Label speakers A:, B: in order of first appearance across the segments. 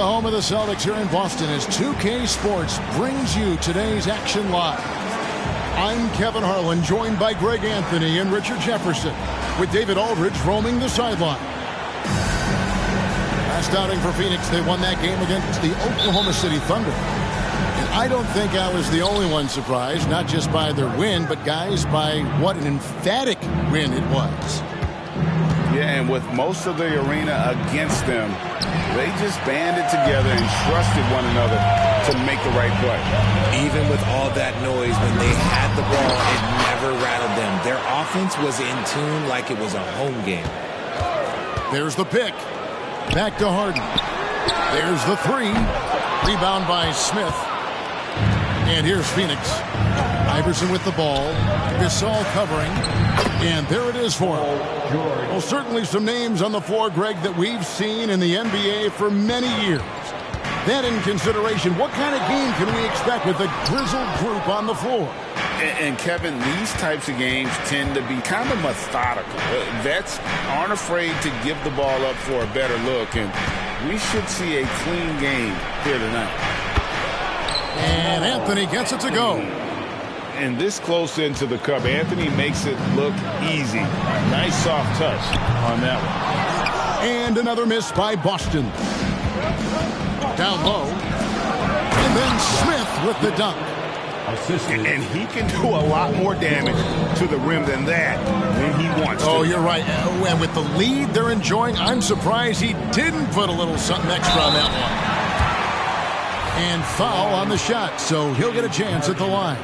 A: the home of the Celtics here in Boston, as 2K Sports brings you today's action live. I'm Kevin Harlan, joined by Greg Anthony and Richard Jefferson, with David Aldridge roaming the sideline. Last outing for Phoenix, they won that game against the Oklahoma City Thunder. And I don't think I was the only one surprised, not just by their win, but guys, by what an emphatic win it was.
B: Yeah, and with most of the arena against them, they just banded together and trusted one another to make the right play.
C: Even with all that noise, when they had the ball, it never rattled them. Their offense was in tune like it was a home game.
A: There's the pick. Back to Harden. There's the three. Rebound by Smith. And here's Phoenix. Iverson with the ball. Gasol covering. And there it is for him. Well, certainly some names on the floor, Greg, that we've seen in the NBA for many years. That in consideration, what kind of game can we expect with the grizzled group on the floor?
B: And Kevin, these types of games tend to be kind of methodical. Vets aren't afraid to give the ball up for a better look, and we should see a clean game here tonight.
A: And Anthony gets it to go.
B: And this close into the cup, Anthony makes it look easy. Nice soft touch on that one.
A: And another miss by Boston. Down low. And then Smith with the dunk.
B: And he can do a lot more damage to the rim than that when he wants to.
A: Oh, you're right. And with the lead they're enjoying, I'm surprised he didn't put a little something extra on that one. And foul on the shot, so he'll get a chance at the line.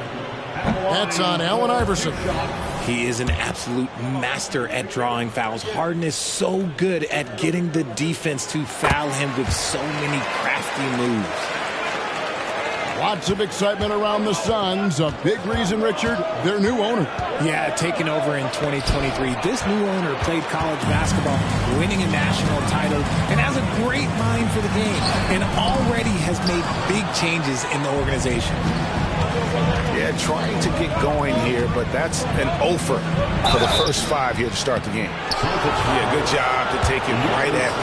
A: That's on Allen Iverson.
C: He is an absolute master at drawing fouls. Harden is so good at getting the defense to foul him with so many crafty moves.
A: Lots of excitement around the Suns. A big reason, Richard, their new owner.
C: Yeah, taking over in 2023. This new owner played college basketball, winning a national title, and has a great mind for the game, and already has made big changes in the organization.
B: Yeah, trying to get going here, but that's an offer for the first five here to start the game. Yeah, good job to take him right at it.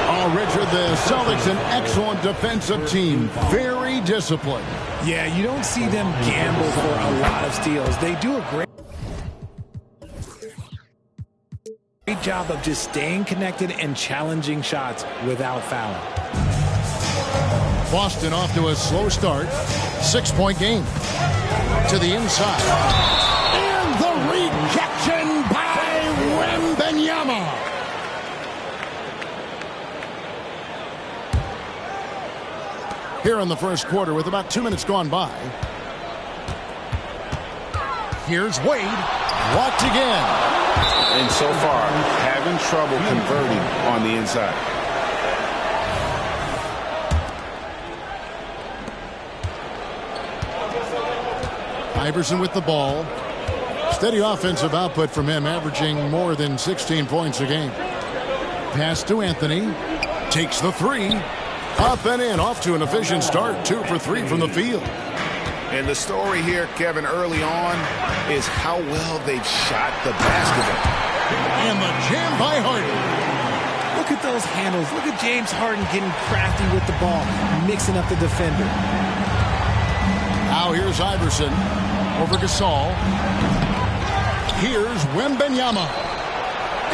A: Oh, Richard, the Celtics, an excellent defensive team. Very disciplined.
C: Yeah, you don't see them gamble for a lot of steals. They do a great job of just staying connected and challenging shots without fouling.
A: Boston off to a slow start. 6-point game. To the inside. And the rejection by Wembanyama. Here in the first quarter with about 2 minutes gone by. Here's Wade. Blocked again.
B: And so far, having trouble converting on the inside.
A: Iverson with the ball. Steady offensive output from him, averaging more than 16 points a game. Pass to Anthony. Takes the three. Up and in, off to an efficient start. 2 for 3 from the field.
B: And the story here, Kevin, early on is how well they've shot the basketball.
A: And the jam by Harden.
C: Look at those handles. Look at James Harden getting crafty with the ball, mixing up the defender.
A: Now here's Iverson over Gasol. Here's Wembanyama.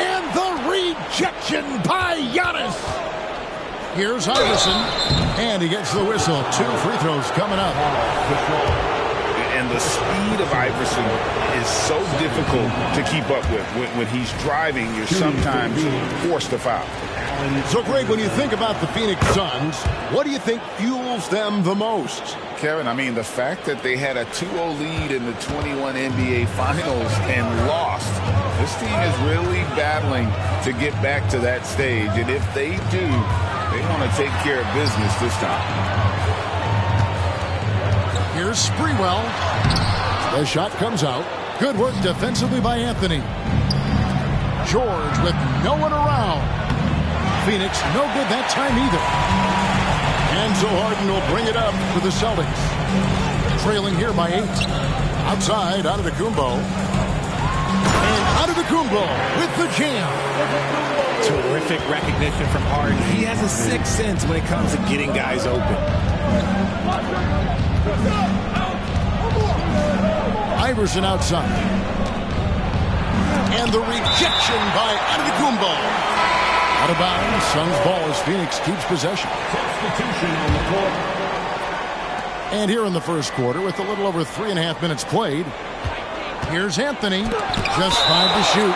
A: And the rejection by Giannis. Here's Iverson, and he gets the whistle. 2 free throws coming up.
B: And the speed of Iverson is so difficult to keep up with. When he's driving, you're sometimes forced to foul.
A: So, Greg, when you think about the Phoenix Suns, what do you think fuels them the most?
B: Kevin, I mean, the fact that they had a 2-0 lead in the 21 NBA Finals and lost. This team is really battling to get back to that stage. And if they do, they want to take care of business this time.
A: Here's Sprewell. The shot comes out. Good work defensively by Anthony. George with no one around. Phoenix no good that time either. And so Harden will bring it up for the Celtics. Trailing here by 8. Outside, Antetokounmpo. And Antetokounmpo with the jam.
C: Terrific recognition from Harden. He has a sixth sense when it comes to getting guys open.
A: Iverson outside. And the rejection by Antetokounmpo. Out of bounds. Suns ball as Phoenix keeps possession.
D: Substitution on the court.
A: And here in the first quarter, with a little over 3.5 minutes played, here's Anthony. Just 5 to shoot.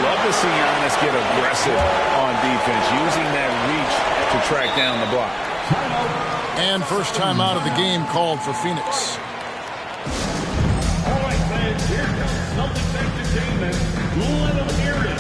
B: Love to see Giannis get aggressive on defense, using that reach to track down the block.
A: And first time out of the game called for Phoenix.
D: All right, fans, here comes Celtics entertainment. Let them hear it.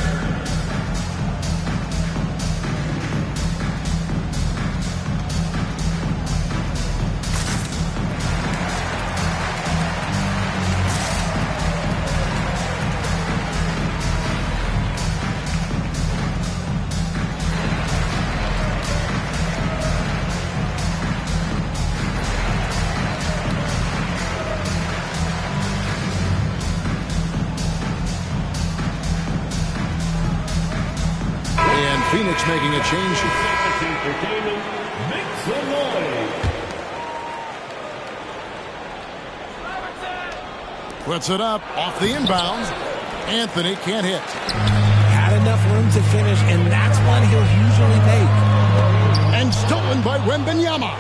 A: Phoenix making a change. Puts it up off the inbounds. Anthony can't hit.
C: Had enough room to finish, and that's one he'll usually make.
A: And stolen by Wembanyama.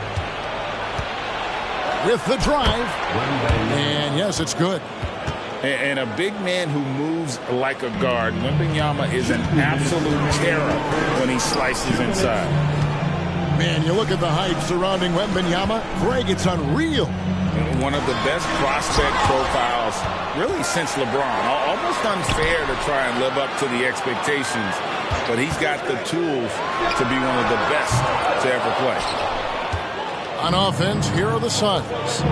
A: With the drive. And yes, it's good.
B: And a big man who moves like a guard. Wembanyama is an absolute terror when he slices inside.
A: Man, you look at the hype surrounding Wembanyama. Greg, it's unreal.
B: One of the best prospect profiles really since LeBron. Almost unfair to try and live up to the expectations, but he's got the tools to be one of the best to ever play.
A: On offense, here are the Suns.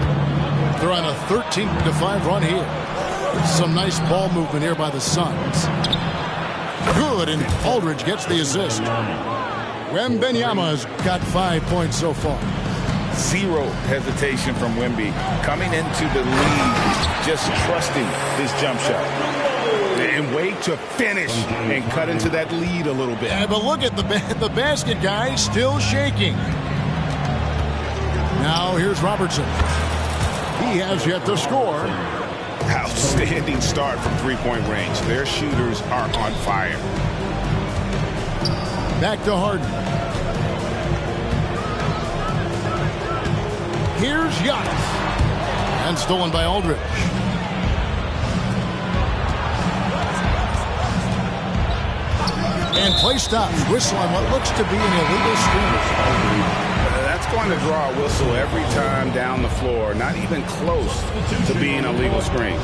A: They're on a 13-5 run here. Some nice ball movement here by the Suns. Good, and Aldridge gets the assist. Wembanyama's got 5 points so far.
B: Zero hesitation from Wemby. Coming into the lead, just trusting his jump shot. And wait to finish and cut into that lead a little bit.
A: Yeah, but look at the basket guy still shaking. Now here's Robertson. He has yet to score.
E: Outstanding start from three-point range. Their shooters are on fire.
A: Back to Harden. Here's Giannis. And stolen by Aldridge. And play stops. Whistle on what looks to be an illegal screen.
E: That's going to draw a whistle every time down the floor. Not even close to being a legal screen.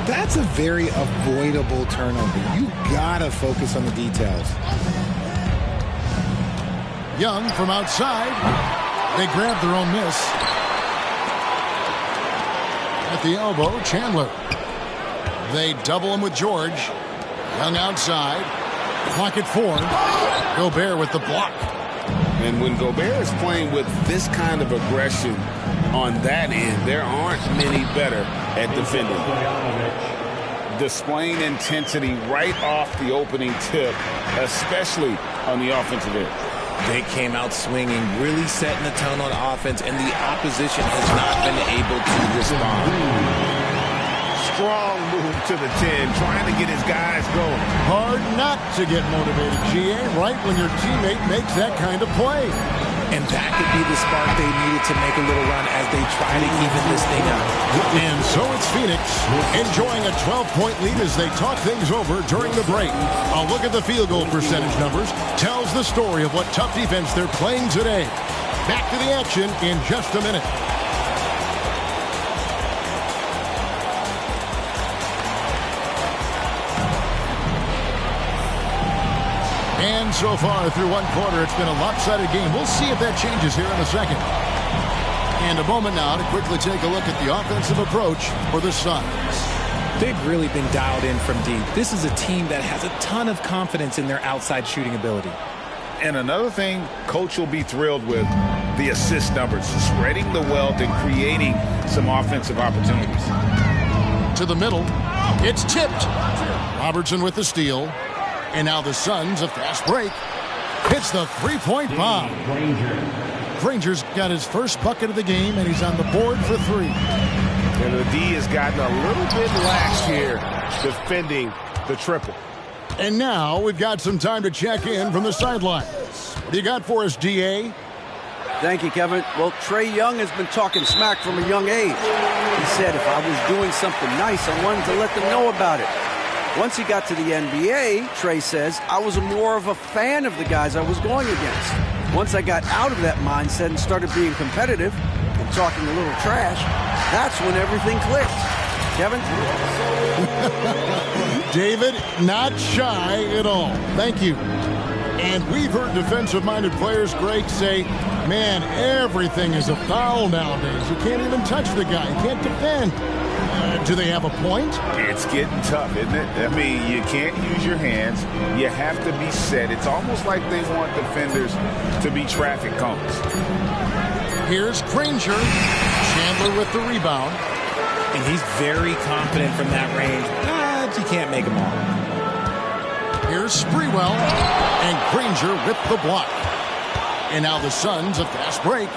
C: That's a very avoidable turnover. You gotta focus on the details.
A: Young from outside. They grab their own miss. At the elbow, Chandler. They double him with George. Young outside. Clock at 4. Gobert with the block.
E: And when Gobert is playing with this kind of aggression on that end, there aren't many better at defending. Displaying intensity right off the opening tip, especially on the offensive end.
C: They came out swinging, really setting the tone on offense, and the opposition has not been able to respond.
B: Strong move to the 10, trying to get his guys going.
A: Hard not to get motivated, GA, right when your teammate makes that kind of play.
C: And that could be the spark they needed to make a little run as they try to even this thing up.
A: And so it's Phoenix enjoying a 12-point lead as they talk things over during the break. A look at the field goal percentage numbers tells the story of what tough defense they're playing today. Back to the action in just a minute. And so far through one quarter, it's been a lopsided game. We'll see if that changes here in a second. And a moment now to quickly take a look at the offensive approach for the Suns.
C: They've really been dialed in from deep. This is a team that has a ton of confidence in their outside shooting ability.
B: And another thing Coach will be thrilled with, the assist numbers, spreading the wealth and creating some offensive opportunities.
A: To the middle. It's tipped. Robertson with the steal. And now the Suns, a fast break. Hits the three-point bomb. Granger's got his first bucket of the game, and he's on the board for 3.
E: And the D has gotten a little bit lax here defending the triple.
A: And now we've got some time to check in from the sidelines. What do you got for us, DA?
F: Thank you, Kevin. Well, Trae Young has been talking smack from a young age. He said if I was doing something nice, I wanted to let them know about it. Once he got to the NBA, Trae says, I was more of a fan of the guys I was going against. Once I got out of that mindset and started being competitive and talking a little trash, that's when everything clicked. Kevin?
A: David, not shy at all. Thank you. And we've heard defensive-minded players, Greg, say, man, everything is a foul nowadays. You can't even touch the guy. You can't defend. Do they have a point?
B: It's getting tough, isn't it? I mean, you can't use your hands. You have to be set. It's almost like they want defenders to be traffic cones.
A: Here's Granger. Chandler with the rebound.
C: And he's very confident from that range, but you can't make him all.
A: Here's Sprewell. And Granger with the block. And now the Suns, a fast break.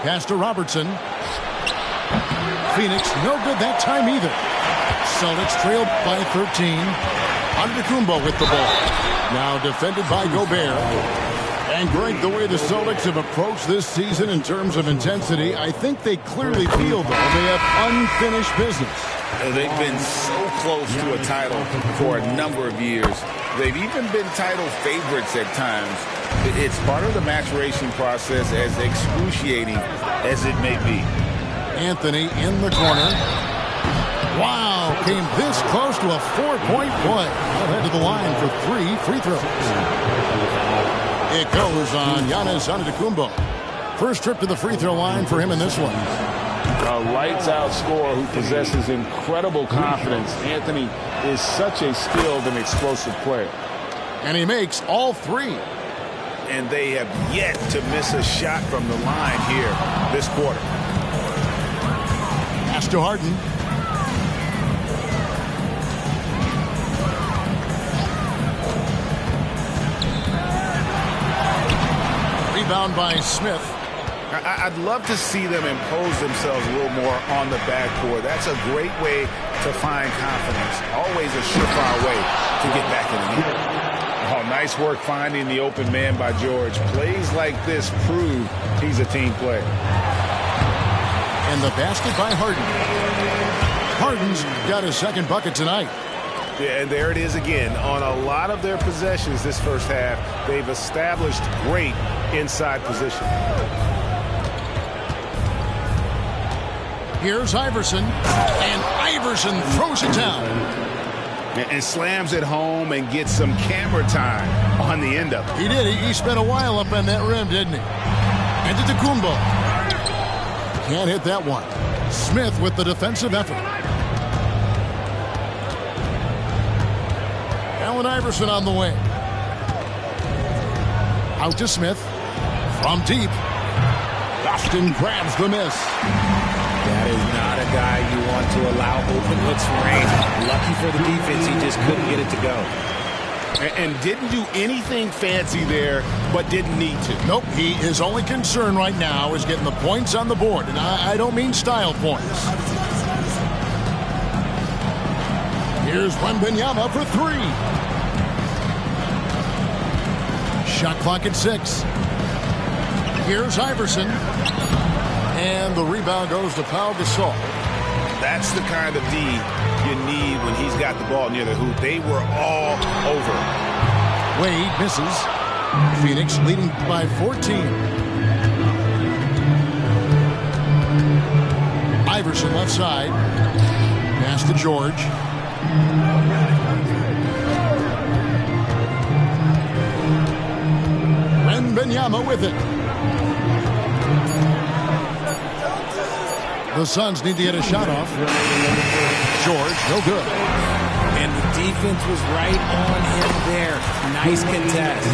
A: Pass to Robertson. Phoenix, no good that time either. Celtics trailed by 13. Antetokounmpo with the ball. Now defended by Gobert. And Greg, the way the Celtics have approached this season in terms of intensity, I think they clearly feel, though, they have unfinished business.
B: They've been so close to a title for a number of years. They've even been title favorites at times. It's part of the maturation process, as excruciating as it may be.
A: Anthony in the corner. Wow, came this close to a 4-point play. Head to the line for 3 free throws. It goes on Giannis Antetokounmpo. First trip to the free throw line for him in this one.
E: A lights-out scorer who possesses incredible confidence. Anthony is such a skilled and explosive player.
A: And he makes all 3.
B: And they have yet to miss a shot from the line here this quarter.
A: Pass to Harden. Rebound by Smith.
B: I'd love to see them impose themselves a little more on the backcourt. That's a great way to find confidence. Always a surefire way to get back in the game. Oh, nice work finding the open man by George. Plays like this prove he's a team player.
A: And the basket by Harden. Harden's got his second bucket tonight.
E: Yeah, and there it is again. On a lot of their possessions this first half, they've established great inside position.
A: Here's Iverson. And Iverson throws it down.
B: And slams it home and gets some camera time on the end of it.
A: He did. He spent a while up on that rim, didn't he? Antetokounmpo. Can't hit that one. Smith with the defensive effort. Allen Iverson on the way. Out to Smith. From deep. Boston grabs the miss.
C: That is not a guy you want to allow open looks from range. Lucky for the defense, he just couldn't get it to go.
E: And didn't do anything fancy there, but didn't need to.
A: Nope, his only concern right now is getting the points on the board. And I don't mean style points. Here's Wembanyama for 3. Shot clock at 6. Here's Iverson. And the rebound goes to Pau Gasol.
B: That's the kind of D you need when he's got the ball near the hoop. They were all over.
A: Wade misses. Phoenix leading by 14. Iverson left side. Pass to George. Wembanyama with it. The Suns need to get a shot off. George, no good.
C: And the defense was right on him there. Nice contest.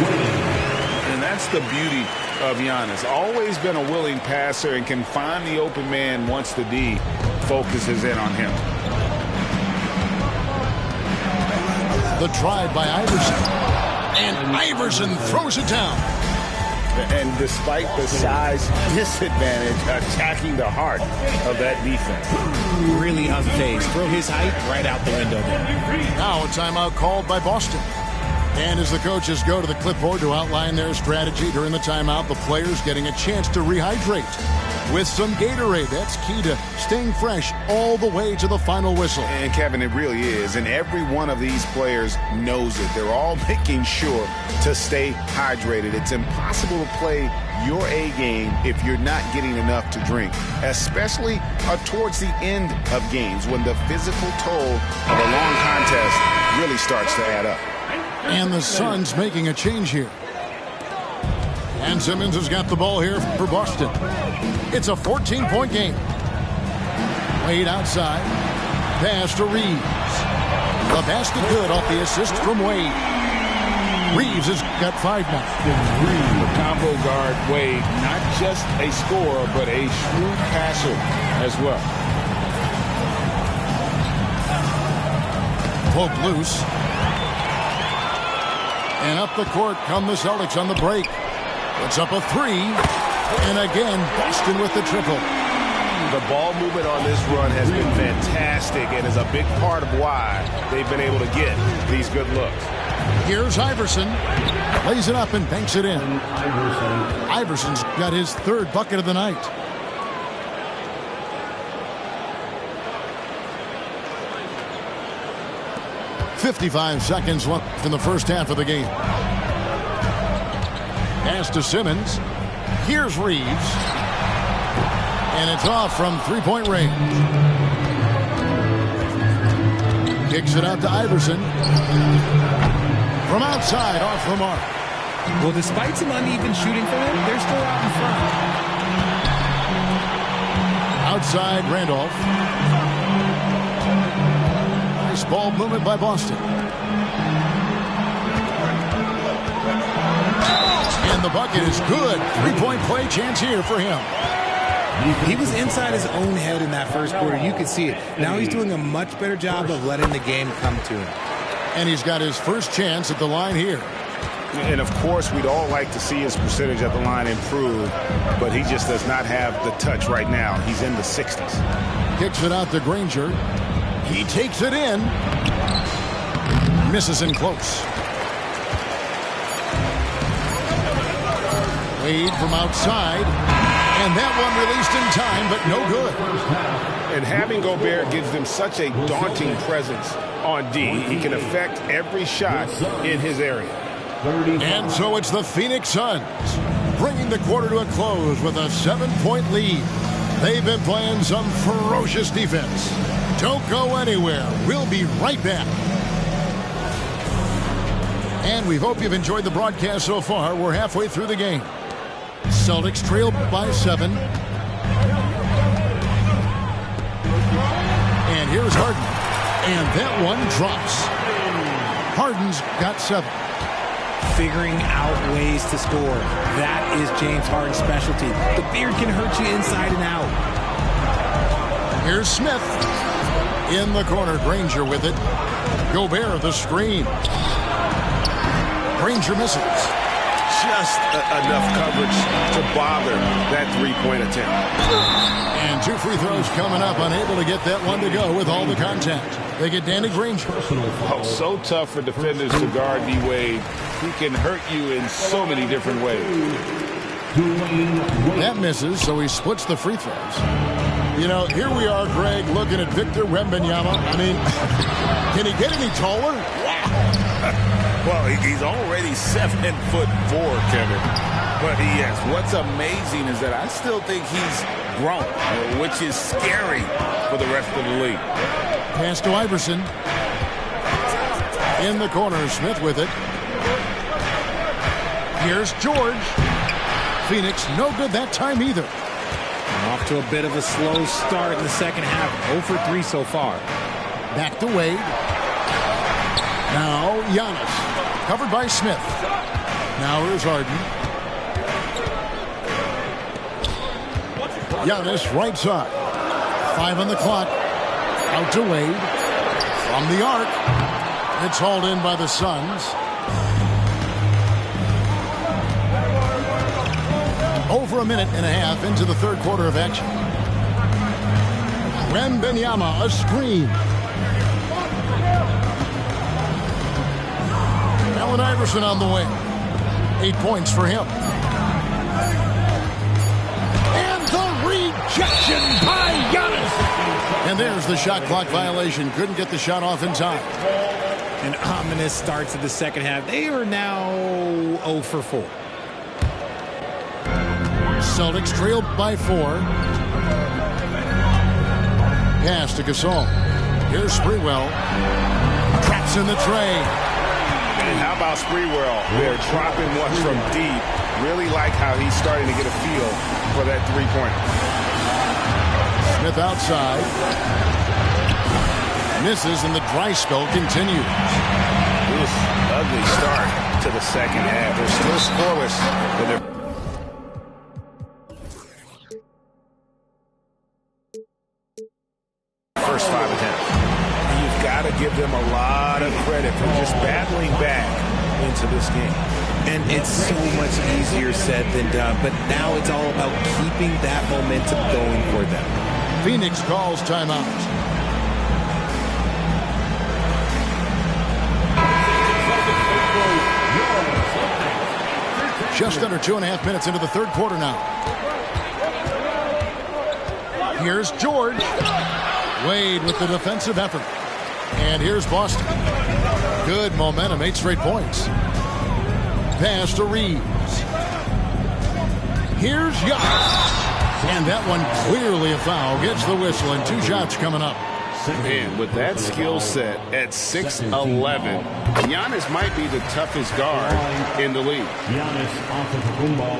B: And that's the beauty of Giannis. Always been a willing passer and can find the open man once the D focuses in on him.
A: The drive by Iverson. And Iverson throws it down.
E: And despite the size disadvantage, attacking the heart of that defense.
C: Really unfazed. Throw his height right out the window there.
A: Now a timeout called by Boston. And as the coaches go to the clipboard to outline their strategy during the timeout, the players getting a chance to rehydrate with some Gatorade. That's key to staying fresh all the way to the final whistle.
B: And Kevin, it really is. And every one of these players knows it. They're all making sure to stay hydrated. It's impossible to play your A game if you're not getting enough to drink, especially towards the end of games when the physical toll of a long contest really starts to add up.
A: And the Suns making a change here. And Simmons has got the ball here for Boston. It's a 14-point game. Wade outside. Pass to Reeves. The basket good off the assist from Wade. Reeves has got 5 now.
E: The combo guard Wade, not just a scorer, but a shrewd passer as well.
A: Poke loose. And up the court come the Celtics on the break. It's up a 3. And again, Boston with the triple.
E: The ball movement on this run has been fantastic and is a big part of why they've been able to get these good looks.
A: Here's Iverson. Lays it up and banks it in. Iverson's got his 3rd bucket of the night. .55 seconds left in the first half of the game. Pass to Simmons. Here's Reeves. And it's off from 3-point range. Kicks it out to Iverson. From outside, off the mark.
C: Well, despite some uneven shooting for them, they're still out in front.
A: Outside, Randolph. Nice ball movement by Boston. And the bucket is good. 3-point play chance here for him.
C: He was inside his own head in that first quarter. You could see it. Now he's doing a much better job of letting the game come to him.
A: And he's got his first chance at the line here.
E: And, of course, we'd all like to see his percentage at the line improve, but he just does not have the touch right now. He's in the 60s.
A: Kicks it out to Granger. He takes it in. Misses in close. Wade from outside. And that one released in time, but no good.
E: And having Gobert gives them such a daunting presence on D. He can affect every shot in his area.
A: And so it's the Phoenix Suns bringing the quarter to a close with a 7-point lead. They've been playing some ferocious defense. Don't go anywhere. We'll be right back. And we hope you've enjoyed the broadcast so far. We're halfway through the game. Celtics trail by 7. And here's Harden. And that one drops. Harden's got 7.
C: Figuring out ways to score. That is James Harden's specialty. The beard can hurt you inside and out.
A: Here's Smith. In the corner, Granger with it. Gobert the screen. Granger misses.
E: Just enough coverage to bother that 3-point attempt.
A: And 2 free throws coming up, unable to get that one to go with all the contact. They get Danny Granger.
E: Oh, so tough for defenders to guard D-Wade. He can hurt you in so many different ways.
A: That misses, so he splits the free throws. You know, here we are, Greg, looking at Victor Wembanyama. I mean, can he get any taller?
B: Well, he's already 7'4", Kevin. But yes, what's amazing is that I still think he's grown, which is scary for the rest of the league.
A: Pass to Iverson. In the corner, Smith with it. Here's George. Phoenix, no good that time either.
C: Off to a bit of a slow start in the second half. 0 for 3 so far.
A: Back to Wade. Now Giannis. Covered by Smith. Now here's Harden. Giannis right side. 5 on the clock. Out to Wade. From the arc. It's hauled in by the Suns. Over a minute and a half into the third quarter of action. Wembanyama, a screen. Allen Iverson on the wing. 8 points for him. And the rejection by Giannis. And there's the shot clock violation. Couldn't get the shot off in time.
C: An ominous start to the second half. They are now 0 for 4.
A: Celtics trailed by 4. Pass to Gasol. Here's Sprewell. Traps in the tray.
E: And how about Sprewell? They're dropping one from deep. Really like how he's starting to get a feel for that three-pointer.
A: Smith outside. Misses, and the dry spell continues.
E: This ugly start to the second half. They're still scoreless, but they're first 5 attempts. You've got to give them a lot of credit for just battling back into this game.
C: And it's so much easier said than done, but now it's all about keeping that momentum going for them.
A: Phoenix calls timeout. Just under 2.5 minutes into the third quarter now. Here's George. Wade with the defensive effort. And here's Boston. Good momentum, 8 straight points. Pass to Reeves. Here's Giannis. And that one clearly a foul. Gets the whistle, and 2 shots coming up.
E: Man, with that skill set at 6'11", Giannis might be the toughest guard in the league.
D: Giannis Antetokounmpo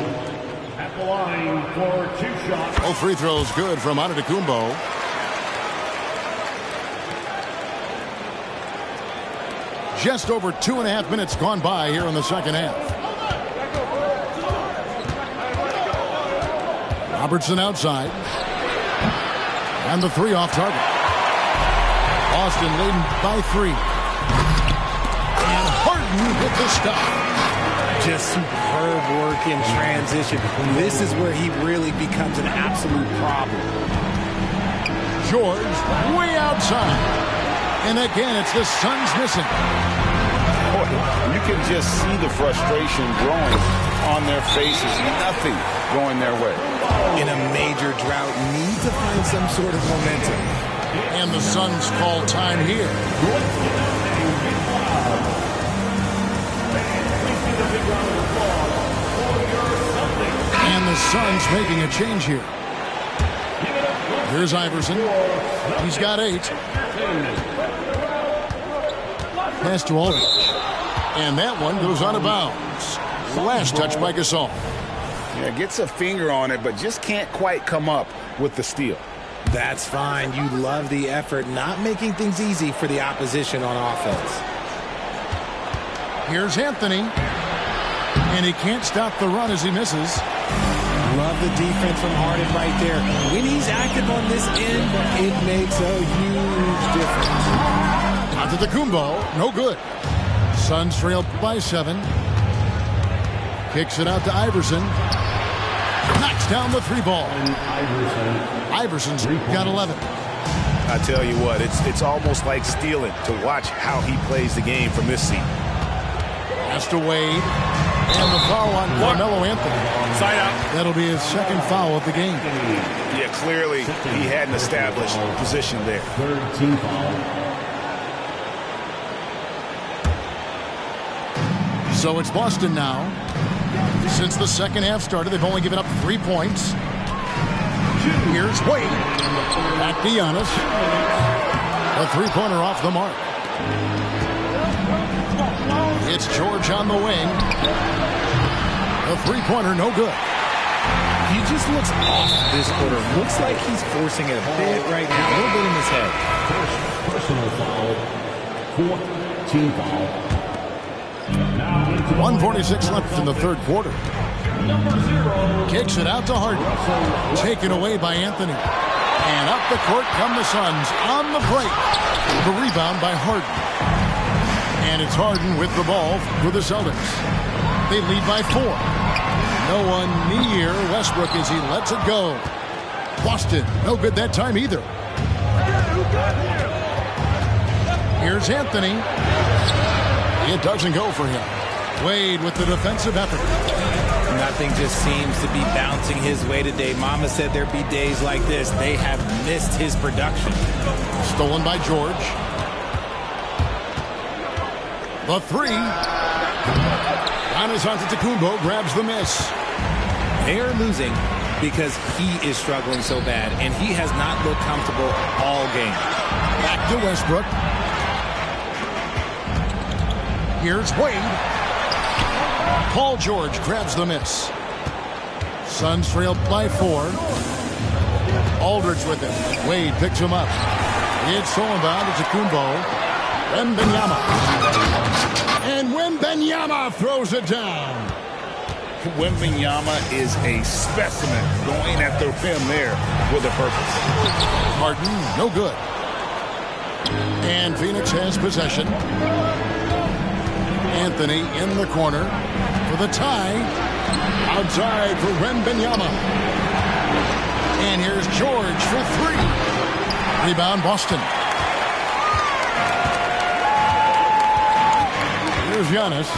D: at the line for 2 shots.
A: All free throws good from Antetokounmpo. Just over 2.5 minutes gone by here in the second half. Robertson outside. And the 3 off target. Boston leading by 3. And Harden with the stop.
C: Just superb work in transition. This is where he really becomes an absolute problem.
A: George way outside. And again, it's the Suns missing.
E: Boy, you can just see the frustration growing on their faces. Nothing going their way.
C: In a major drought, need to find some sort of momentum.
A: And the Suns call time here. And the Suns making a change here. Here's Iverson. He's got 8. Pass to Aldridge. And that one goes out of bounds. Last touch by Gasol.
E: Yeah, gets a finger on it, but just can't quite come up with the steal.
C: That's fine. You love the effort, not making things easy for the opposition on offense.
A: Here's Anthony. And he can't stop the run as he misses.
C: Love the defense from Harden right there. When he's active on this end, it makes a huge difference.
A: Antetokounmpo, no good. Suns trail by 7. Kicks it out to Iverson. Knocks down the 3 ball. Iverson's got 11.
E: I tell you what, it's almost like stealing to watch how he plays the game from this seat.
A: Pass to Wade. And the foul on Carmelo Anthony.
E: Side out.
A: That'll be his second foul of the game.
E: Yeah, clearly he hadn't established position there.
D: 3rd team foul.
A: So it's Boston now. Since the second half started, they've only given up 3 points. Here's Wade. Back to Giannis. A 3-pointer off the mark. It's George on the wing. A 3-pointer, no good.
C: He just looks off this quarter. Looks like he's forcing it a bit right now. A little bit in his head.
D: First personal foul. 4th team foul.
A: 1:46 left in the third quarter. Kicks it out to Harden. Taken away by Anthony. And up the court come the Suns on the break. The rebound by Harden. And it's Harden with the ball for the Celtics. They lead by 4. No one near Westbrook as he lets it go. Boston, no good that time either. Here's Anthony. It doesn't go for him. Wade with the defensive effort.
C: Nothing just seems to be bouncing his way today. Mama said there'd be days like this. They have missed his production.
A: Stolen by George. The 3. Giannis Antetokounmpo grabs the miss.
C: They are losing because he is struggling so bad, and he has not looked comfortable all game.
A: Back to Westbrook. Here's Wade. Paul George grabs the miss. Suns trail by 4. Aldridge with it. Wade picks him up. It's stolen by Antetokounmpo. Wembanyama. And Wembanyama throws it down.
B: Wembanyama is a specimen going at the rim there with a purpose.
A: Harden, no good. And Phoenix has possession. Anthony in the corner for the tie. Outside for Wembanyama. And here's George for 3. Rebound Boston. Here's Giannis.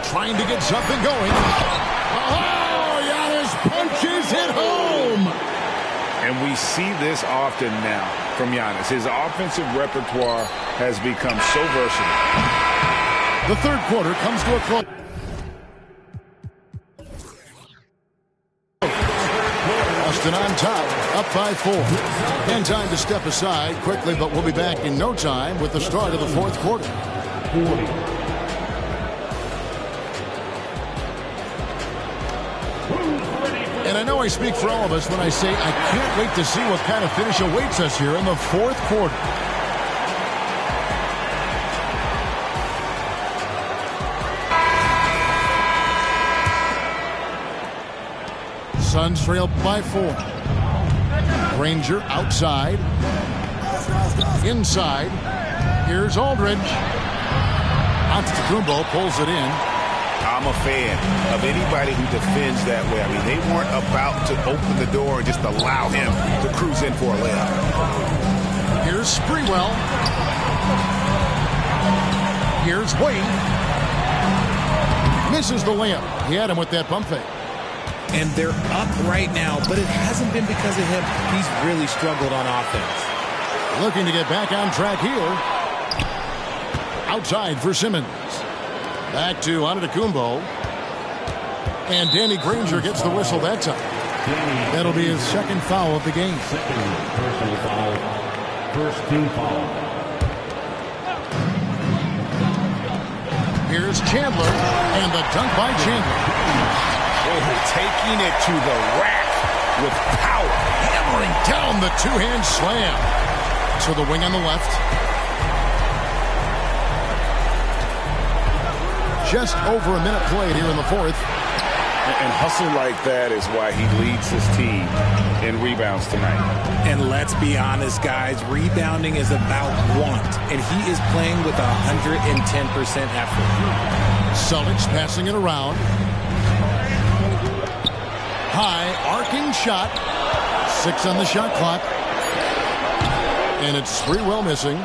A: Trying to get something going. Oh, Giannis punches it home.
B: And we see this often now from Giannis. His offensive repertoire has become so versatile.
A: The third quarter comes to a close. Boston on top, up by 4. And time to step aside quickly, but we'll be back in no time with the start of the fourth quarter. And I know I speak for all of us when I say I can't wait to see what kind of finish awaits us here in the fourth quarter. Suns trail by 4. Granger outside. Inside. Here's Aldridge. Antetokounmpo pulls it in.
B: I'm a fan of anybody who defends that way. I mean, they weren't about to open the door and just allow him to cruise in for a layup.
A: Here's Sprewell. Here's Wade. Misses the layup. He had him with that pump fake.
C: And they're up right now, but it hasn't been because of him. He's really struggled on offense.
A: Looking to get back on track here. Outside for Simmons. Back to Antetokounmpo. And Danny Granger gets the whistle that time. That'll be his second foul of the game.
D: Personal foul. First team foul.
A: Here's Chandler. And the dunk by Chandler.
B: Taking it to the rack with power.
A: Hammering down the two-hand slam. To the wing on the left. Just over a minute played here in the fourth.
B: And hustle like that is why he leads his team in rebounds tonight.
C: And let's be honest, guys, rebounding is about want, and he is playing with 110% effort.
A: Celtics passing it around. High, arcing shot. 6 on the shot clock. And it's Sprewell missing.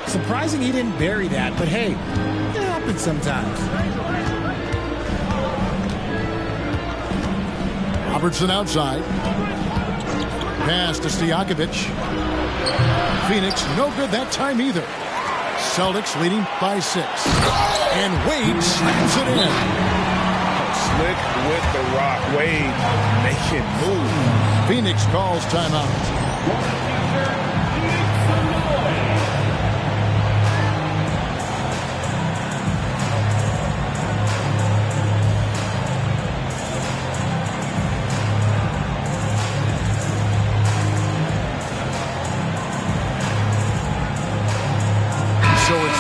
C: Surprising he didn't bury that, but hey, it happens sometimes.
A: Robertson outside. Pass to Stojakovic. Phoenix, no good that time either. Celtics leading by 6. And Wade slams it in.
B: Slick with the rock. Wade making move.
A: Phoenix calls timeout.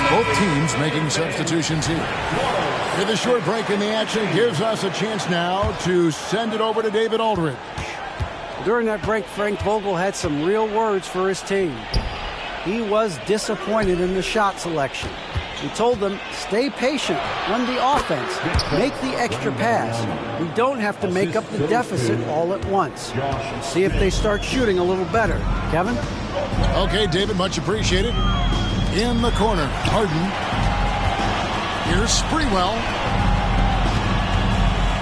A: Both teams making substitutions here. With a short break in the action gives us a chance now to send it over to David Aldridge.
F: During that break, Frank Vogel had some real words for his team. he was disappointed in the shot selection. He told them, stay patient, run the offense, make the extra pass. We don't have to make up the deficit all at once. See if they start shooting a little better. Kevin?
A: Okay, David, much appreciated. In the corner, Harden. Here's Sprewell.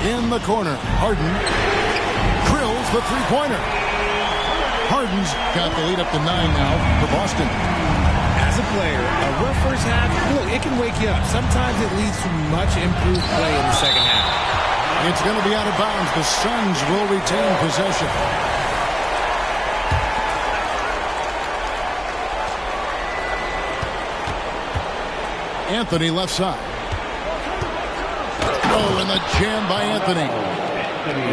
A: In the corner, Harden. Drills the three-pointer. Harden's got the lead up to 9 now for Boston.
C: As a player, a rough first half, look, it can wake you up. Sometimes it leads to much improved play in the second half.
A: It's going to be out of bounds. The Suns will retain possession. Anthony left side. Oh, and the jam by Anthony.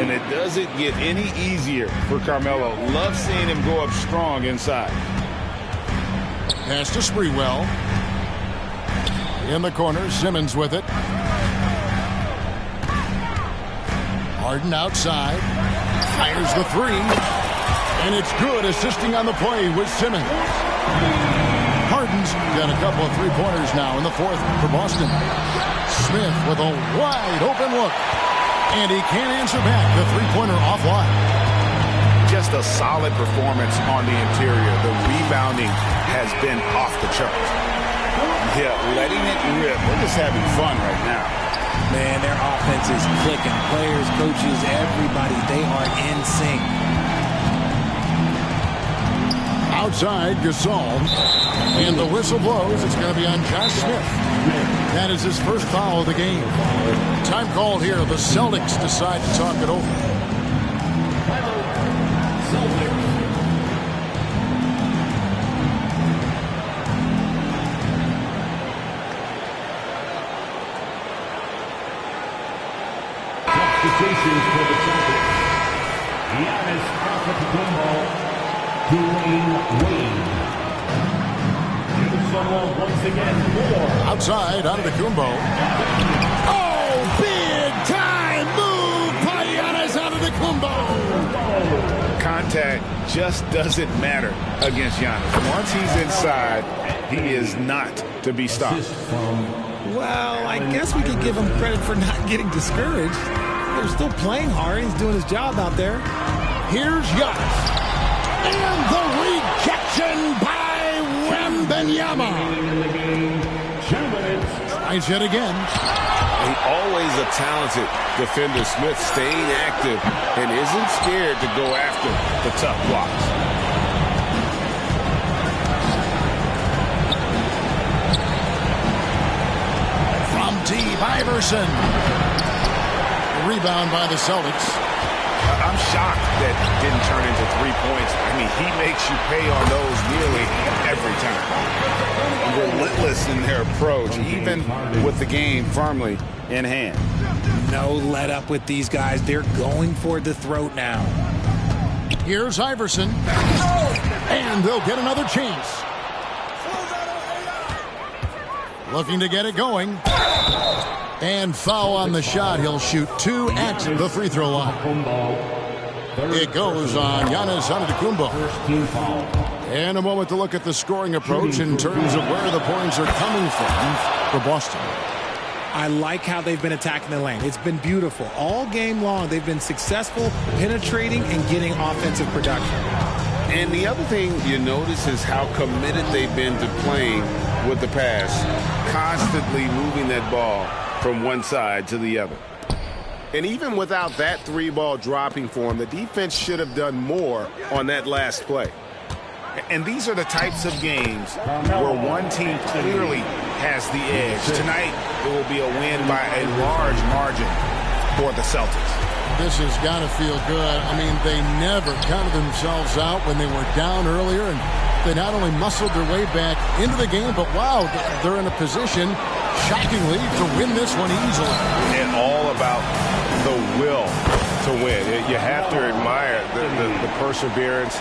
B: And it doesn't get any easier for Carmelo. Love seeing him go up strong inside.
A: Pass to Sprewell. In the corner, Simmons with it. Harden outside. Fires the three. And it's good, assisting on the play with Simmons. Harden's got a couple of three-pointers now in the fourth for Boston. Smith with a wide open look. And he can't answer back. The three-pointer offline.
B: Just a solid performance on the interior. The rebounding has been off the charts. Yeah, letting it rip. We're just having fun right now.
C: Man, their offense is clicking. Players, coaches, everybody, they are in sync.
A: Outside, Gasol. And the whistle blows. It's going to be on Josh Smith. That is his first foul of the game. Time called here. The Celtics decide to talk it over.
D: Substitutions for the Celtics. Giannis Antetokounmpo, Dwayne Wade. Once again,
A: outside, Antetokounmpo. Oh, big time move by Giannis Antetokounmpo.
B: Contact just doesn't matter against Giannis. Once he's inside, he is not to be stopped.
C: Well, I guess we could give him credit for not getting discouraged. They're still playing hard. He's doing his job out there.
A: Here's Giannis. And the rejection by Wembanyama. Tries yet again.
E: Always a talented defender. Smith staying active and isn't scared to go after the tough blocks.
A: From deep, Iverson. Rebound by the Celtics.
B: I'm shocked that didn't turn into 3 points. I mean, he makes you pay on those nearly every time. Relentless in their approach, even with the game firmly in hand.
C: No let up with these guys. They're going for the throat now.
A: Here's Iverson. And they'll get another chance. Looking to get it going. And foul on the shot. He'll shoot 2 at the free throw line. It goes on Giannis Antetokounmpo. And a moment to look at the scoring approach in terms of where the points are coming from for Boston.
C: I like how they've been attacking the lane. It's been beautiful. All game long, they've been successful penetrating and getting offensive production.
E: And the other thing you notice is how committed they've been to playing with the pass, constantly moving that ball from one side to the other. And even without that 3-ball dropping for him, the defense should have done more on that last play.
B: And these are the types of games where one team clearly has the edge. Tonight, it will be a win by a large margin for the Celtics.
A: This has got to feel good. I mean, they never counted themselves out when they were down earlier, and they not only muscled their way back into the game, but wow, they're in a position, shockingly, to win this one easily.
E: And all about the will to win. You have to admire the perseverance,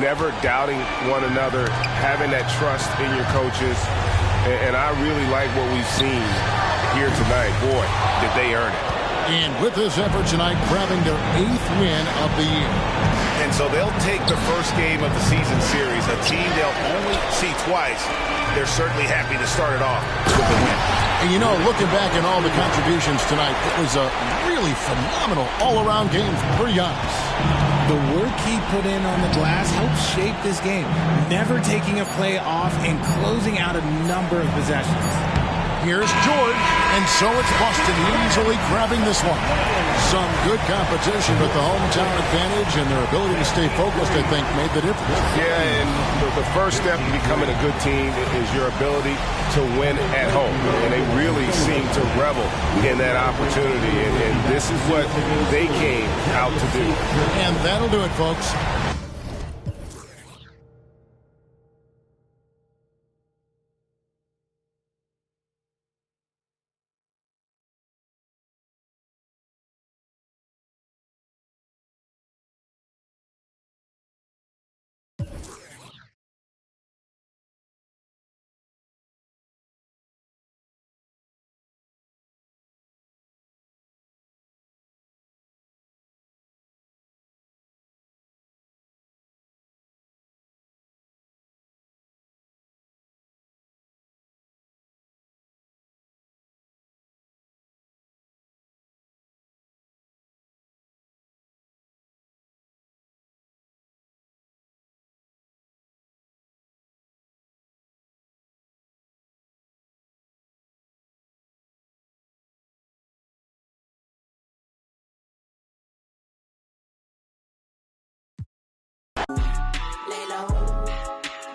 E: never doubting one another, having that trust in your coaches. And I really like what we've seen here tonight. Boy, did they earn it.
A: And with this effort tonight, grabbing their 8th win of the year.
E: And so they'll take the first game of the season series, a team they'll only see twice. They're certainly happy to start it off with a win.
A: And you know, looking back at all the contributions tonight, it was a really phenomenal all-around game for Giannis.
C: The work he put in on the glass helped shape this game, never taking a play off and closing out a number of possessions.
A: Here's George, and so it's Boston easily grabbing this one. Some good competition, but the hometown advantage and their ability to stay focused, I think, made the difference.
E: Yeah, and the first step to becoming a good team is your ability to win at home. And they really seem to revel in that opportunity, and this is what they came out to do.
A: And that'll do it, folks.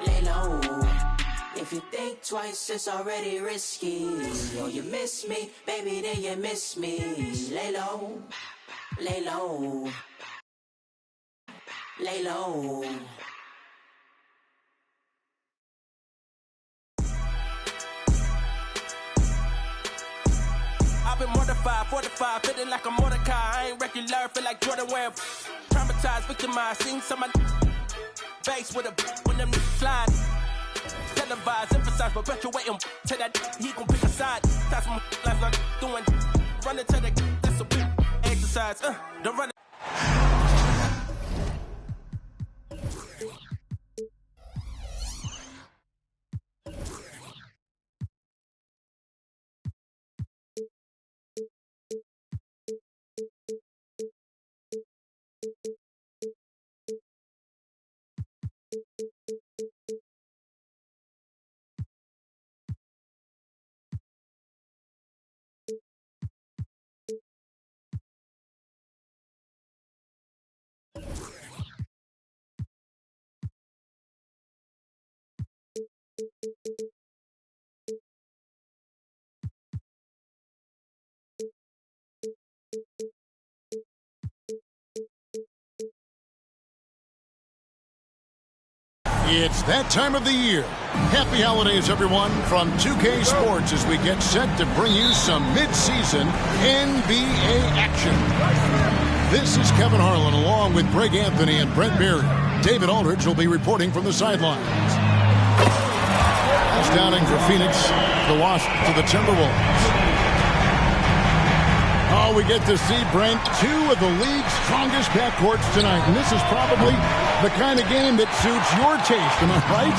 G: Lay low. If you think twice, it's already risky. Yo, you miss me, baby, then you miss me. Lay low, lay low, lay low.
H: I've been mortified, fortified, feeling like a Mordecai. I ain't regular, feel like Jordan wearing traumatized, victimized, seen some of base with a when them slide. Televised, emphasize, perpetuating to that he gon' pick a side. That's what life like doing. Running to the that's a big exercise. The running.
A: It's that time of the year. Happy holidays, everyone, from 2K Sports as we get set to bring you some mid-season NBA action. This is Kevin Harlan along with Greg Anthony and Brent Berry. David Aldridge will be reporting from the sidelines. That's Downing for Phoenix, to the Timberwolves. Oh, we get to see, Brent, two of the league's strongest backcourts tonight. And this is probably the kind of game that suits your taste. Am I right?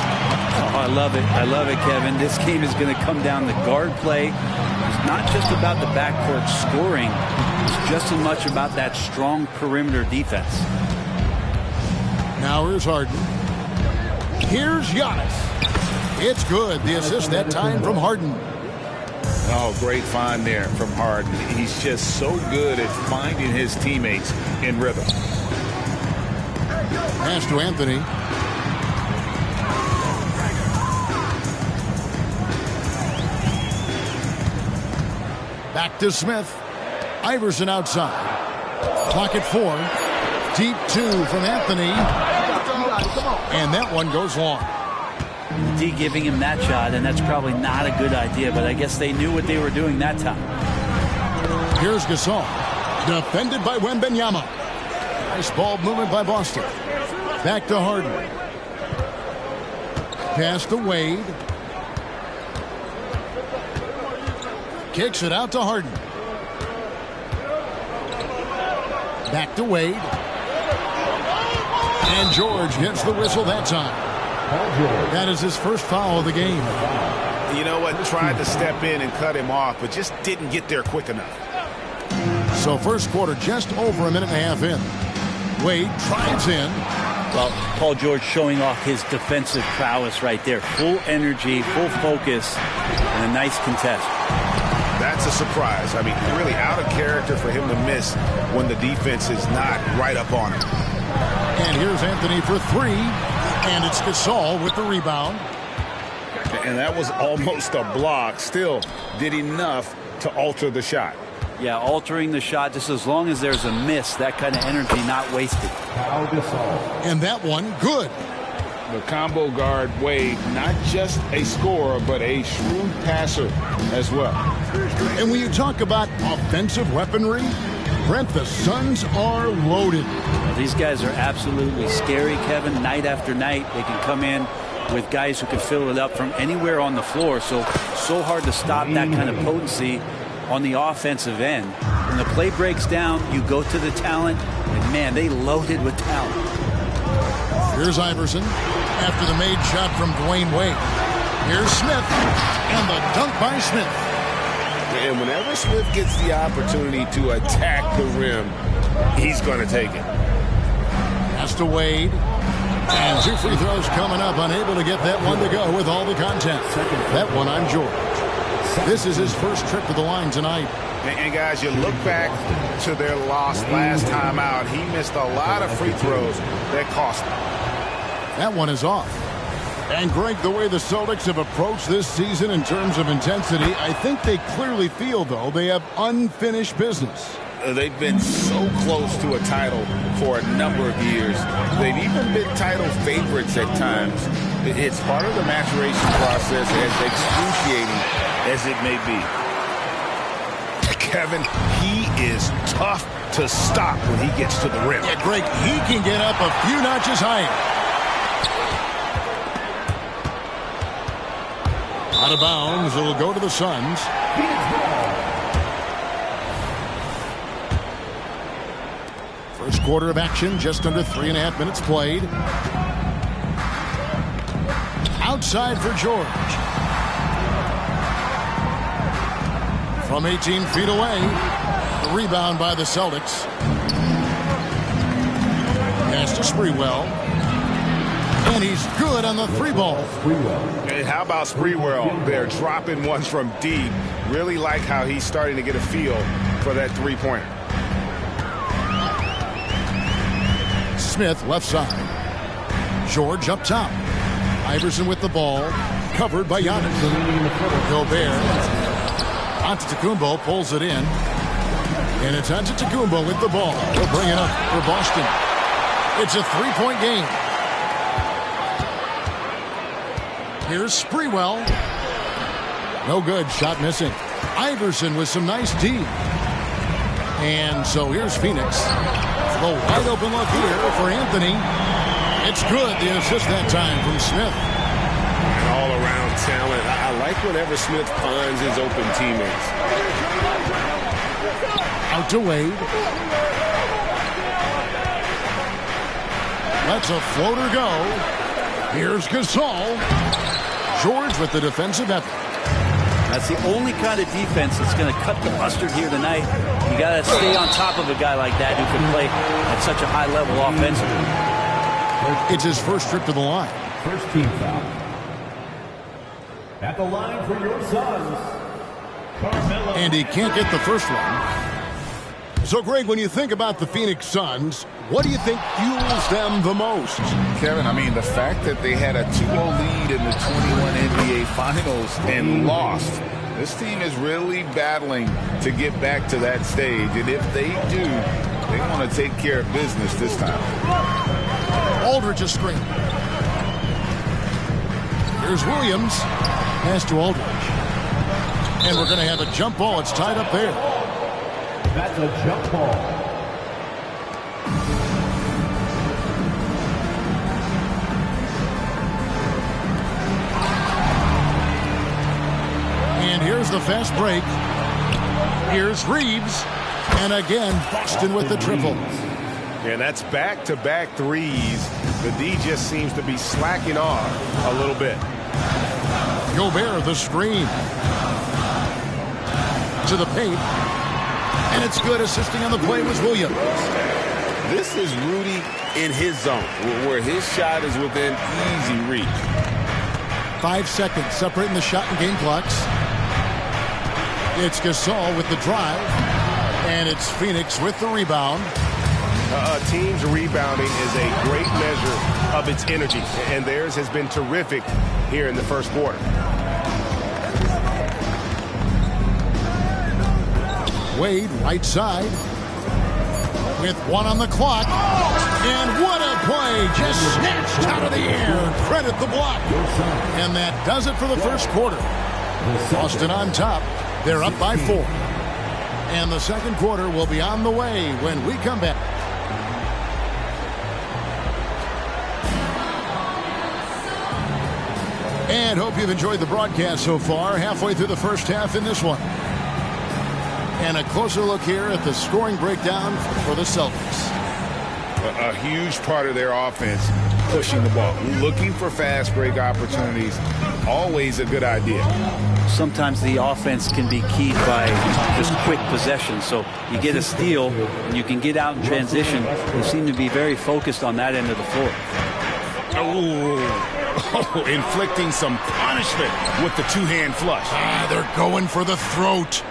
F: Oh, I love it. I love it, Kevin. This game is going to come down to guard play. It's not just about the backcourt scoring. It's just as much about that strong perimeter defense.
A: Now here's Harden. Here's Giannis. It's good. The assist that time from Harden.
B: Oh, great find there from Harden. He's just so good at finding his teammates in rhythm.
A: Pass to Anthony. Back to Smith. Iverson outside. Clock at 4. Deep 2 from Anthony. And that one goes long.
F: D giving him that shot, and that's probably not a good idea, but I guess they knew what they were doing that time.
A: Here's Gasol. Defended by Wembanyama. Nice ball movement by Boston. Back to Harden. Pass to Wade. Kicks it out to Harden. Back to Wade. And George gets the whistle that time. That is his first foul of the game.
B: You know what? Tried to step in and cut him off, but just didn't get there quick enough.
A: So first quarter just over a minute and a half in. Wade drives in.
I: Well, Paul George showing off his defensive prowess right there. Full energy, full focus, and a nice contest.
B: That's a surprise. I mean, really out of character for him to miss when the defense is not right up on him.
A: And here's Anthony for three. And it's Gasol with the rebound.
E: And that was almost a block. Still did enough to alter the shot.
I: Yeah, altering the shot just as long as there's a miss, that kind of energy not wasted.
A: And that one, good.
E: The combo guard, Wade, not just a scorer, but a shrewd passer as well.
A: And when you talk about offensive weaponry, Brent, the Suns are loaded.
I: Well, these guys are absolutely scary, Kevin. Night after night, they can come in with guys who can fill it up from anywhere on the floor. So hard to stop that kind of potency on the offensive end. When the play breaks down, you go to the talent, and man, they loaded with talent.
A: Here's Iverson after the made shot from Dwayne Wade. Here's Smith, and the dunk by Smith.
E: And whenever Smith gets the opportunity to attack the rim, he's going to take it.
A: Pass to Wade. And two free throws coming up. Unable to get that one to go with all the contact. That one on George. This is his first trip to the line tonight.
B: And guys, you look back to their loss last time out. He missed a lot of free throws that cost him.
A: That one is off. And Greg, the way the Celtics have approached this season in terms of intensity, I think they clearly feel, though, they have unfinished business.
E: They've been so close to a title for a number of years. They've even been title favorites at times. It's part of the maturation process, as excruciating as it may be.
B: Kevin, he is tough to stop when he gets to the rim.
A: Yeah, Greg, he can get up a few notches higher. Out of bounds, it'll go to the Suns. First quarter of action, just under 3.5 minutes played. Outside for George. From 18 feet away. The rebound by the Celtics. Pass to Sprewell. And he's good on the three ball.
B: And how about Sprewell? They're dropping ones from deep. Really like how he's starting to get a feel for that three-pointer.
A: Smith left side. George up top. Iverson with the ball. Covered by Giannis. Gobert. Antetokounmpo pulls it in. And it's Antetokounmpo with the ball. He'll bring it up for Boston. It's a three-point game. Here's Sprewell. No good. Shot missing. Iverson with some nice D. And so here's Phoenix. The wide open look here for Anthony. It's good. The assist that time from Smith.
E: And all-around talent. I like whenever Smith finds his open teammates.
A: Out to Wade. Lets a floater go. Here's Gasol. George with the defensive effort.
I: That's the only kind of defense that's going to cut the mustard here tonight. You got to stay on top of a guy like that who can play at such a high level offensively.
A: It's his first trip to the line.
D: First team foul. At the line for your Suns, Carmelo.
A: And he can't get the first one. So, Greg, when you think about the Phoenix Suns, what do you think fuels them the most?
B: Kevin, I mean, the fact that they had a 2-0 lead in the 21 NBA Finals and lost. This team is really battling to get back to that stage. And if they do, they want to take care of business this time.
A: Aldridge is screen. Here's Williams. Pass to Aldridge. And we're going to have a jump ball. It's tied up there.
D: That's a jump ball.
A: And here's the fast break. Here's Reeves. And again, Boston with the triple.
E: And that's back-to-back threes. The D just seems to be slacking off a little bit.
A: Gobert, the screen. To the paint. And it's good. Assisting on the play was Williams.
E: This is Rudy in his zone, where his shot is within easy reach.
A: 5 seconds separating the shot and game clocks. It's Gasol with the drive. And it's Phoenix with the rebound.
E: A team's rebounding is a great measure of its energy, and theirs has been terrific here in the first quarter.
A: Wade, right side, with 1 on the clock. And what a play, just snatched out of the air. Credit the block. And that does it for the first quarter. Boston on top. They're up by 4. And the second quarter will be on the way when we come back. And hope you've enjoyed the broadcast so far. Halfway through the first half in this one. And a closer look here at the scoring breakdown for the Celtics.
B: A huge part of their offense, pushing the ball, looking for fast break opportunities. Always a good idea.
I: Sometimes the offense can be keyed by just quick possession. So you get a steal and you can get out in transition. They seem to be very focused on that end of the floor.
B: Oh, inflicting some punishment with the two-hand flush.
A: They're going for the throat.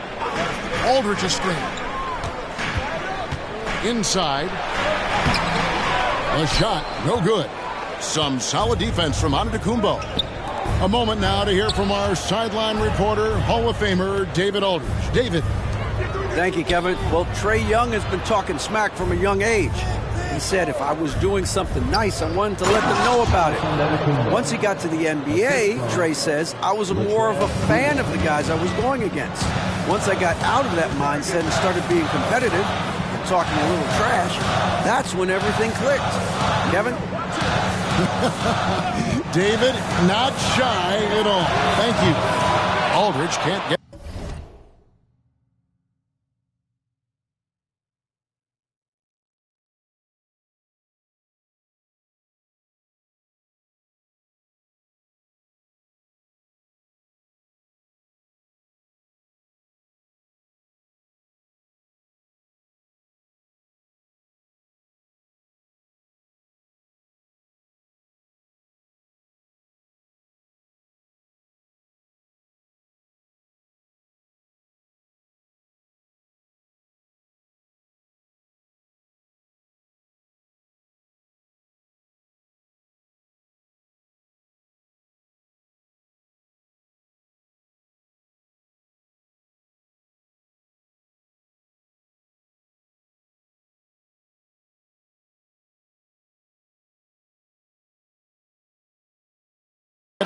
A: Aldridge a screen. Inside. A shot, no good. Some solid defense from Antetokounmpo. A moment now to hear from our sideline reporter, Hall of Famer David Aldridge. David.
F: Thank you, Kevin. Well, Trae Young has been talking smack from a young age. He said if I was doing something nice, I wanted to let them know about it. Once he got to the NBA, Trae says, I was more of a fan of the guys I was going against. Once I got out of that mindset and started being competitive and talking a little trash, that's when everything clicked. Kevin?
A: David, not shy at all. Thank you. Aldridge can't get.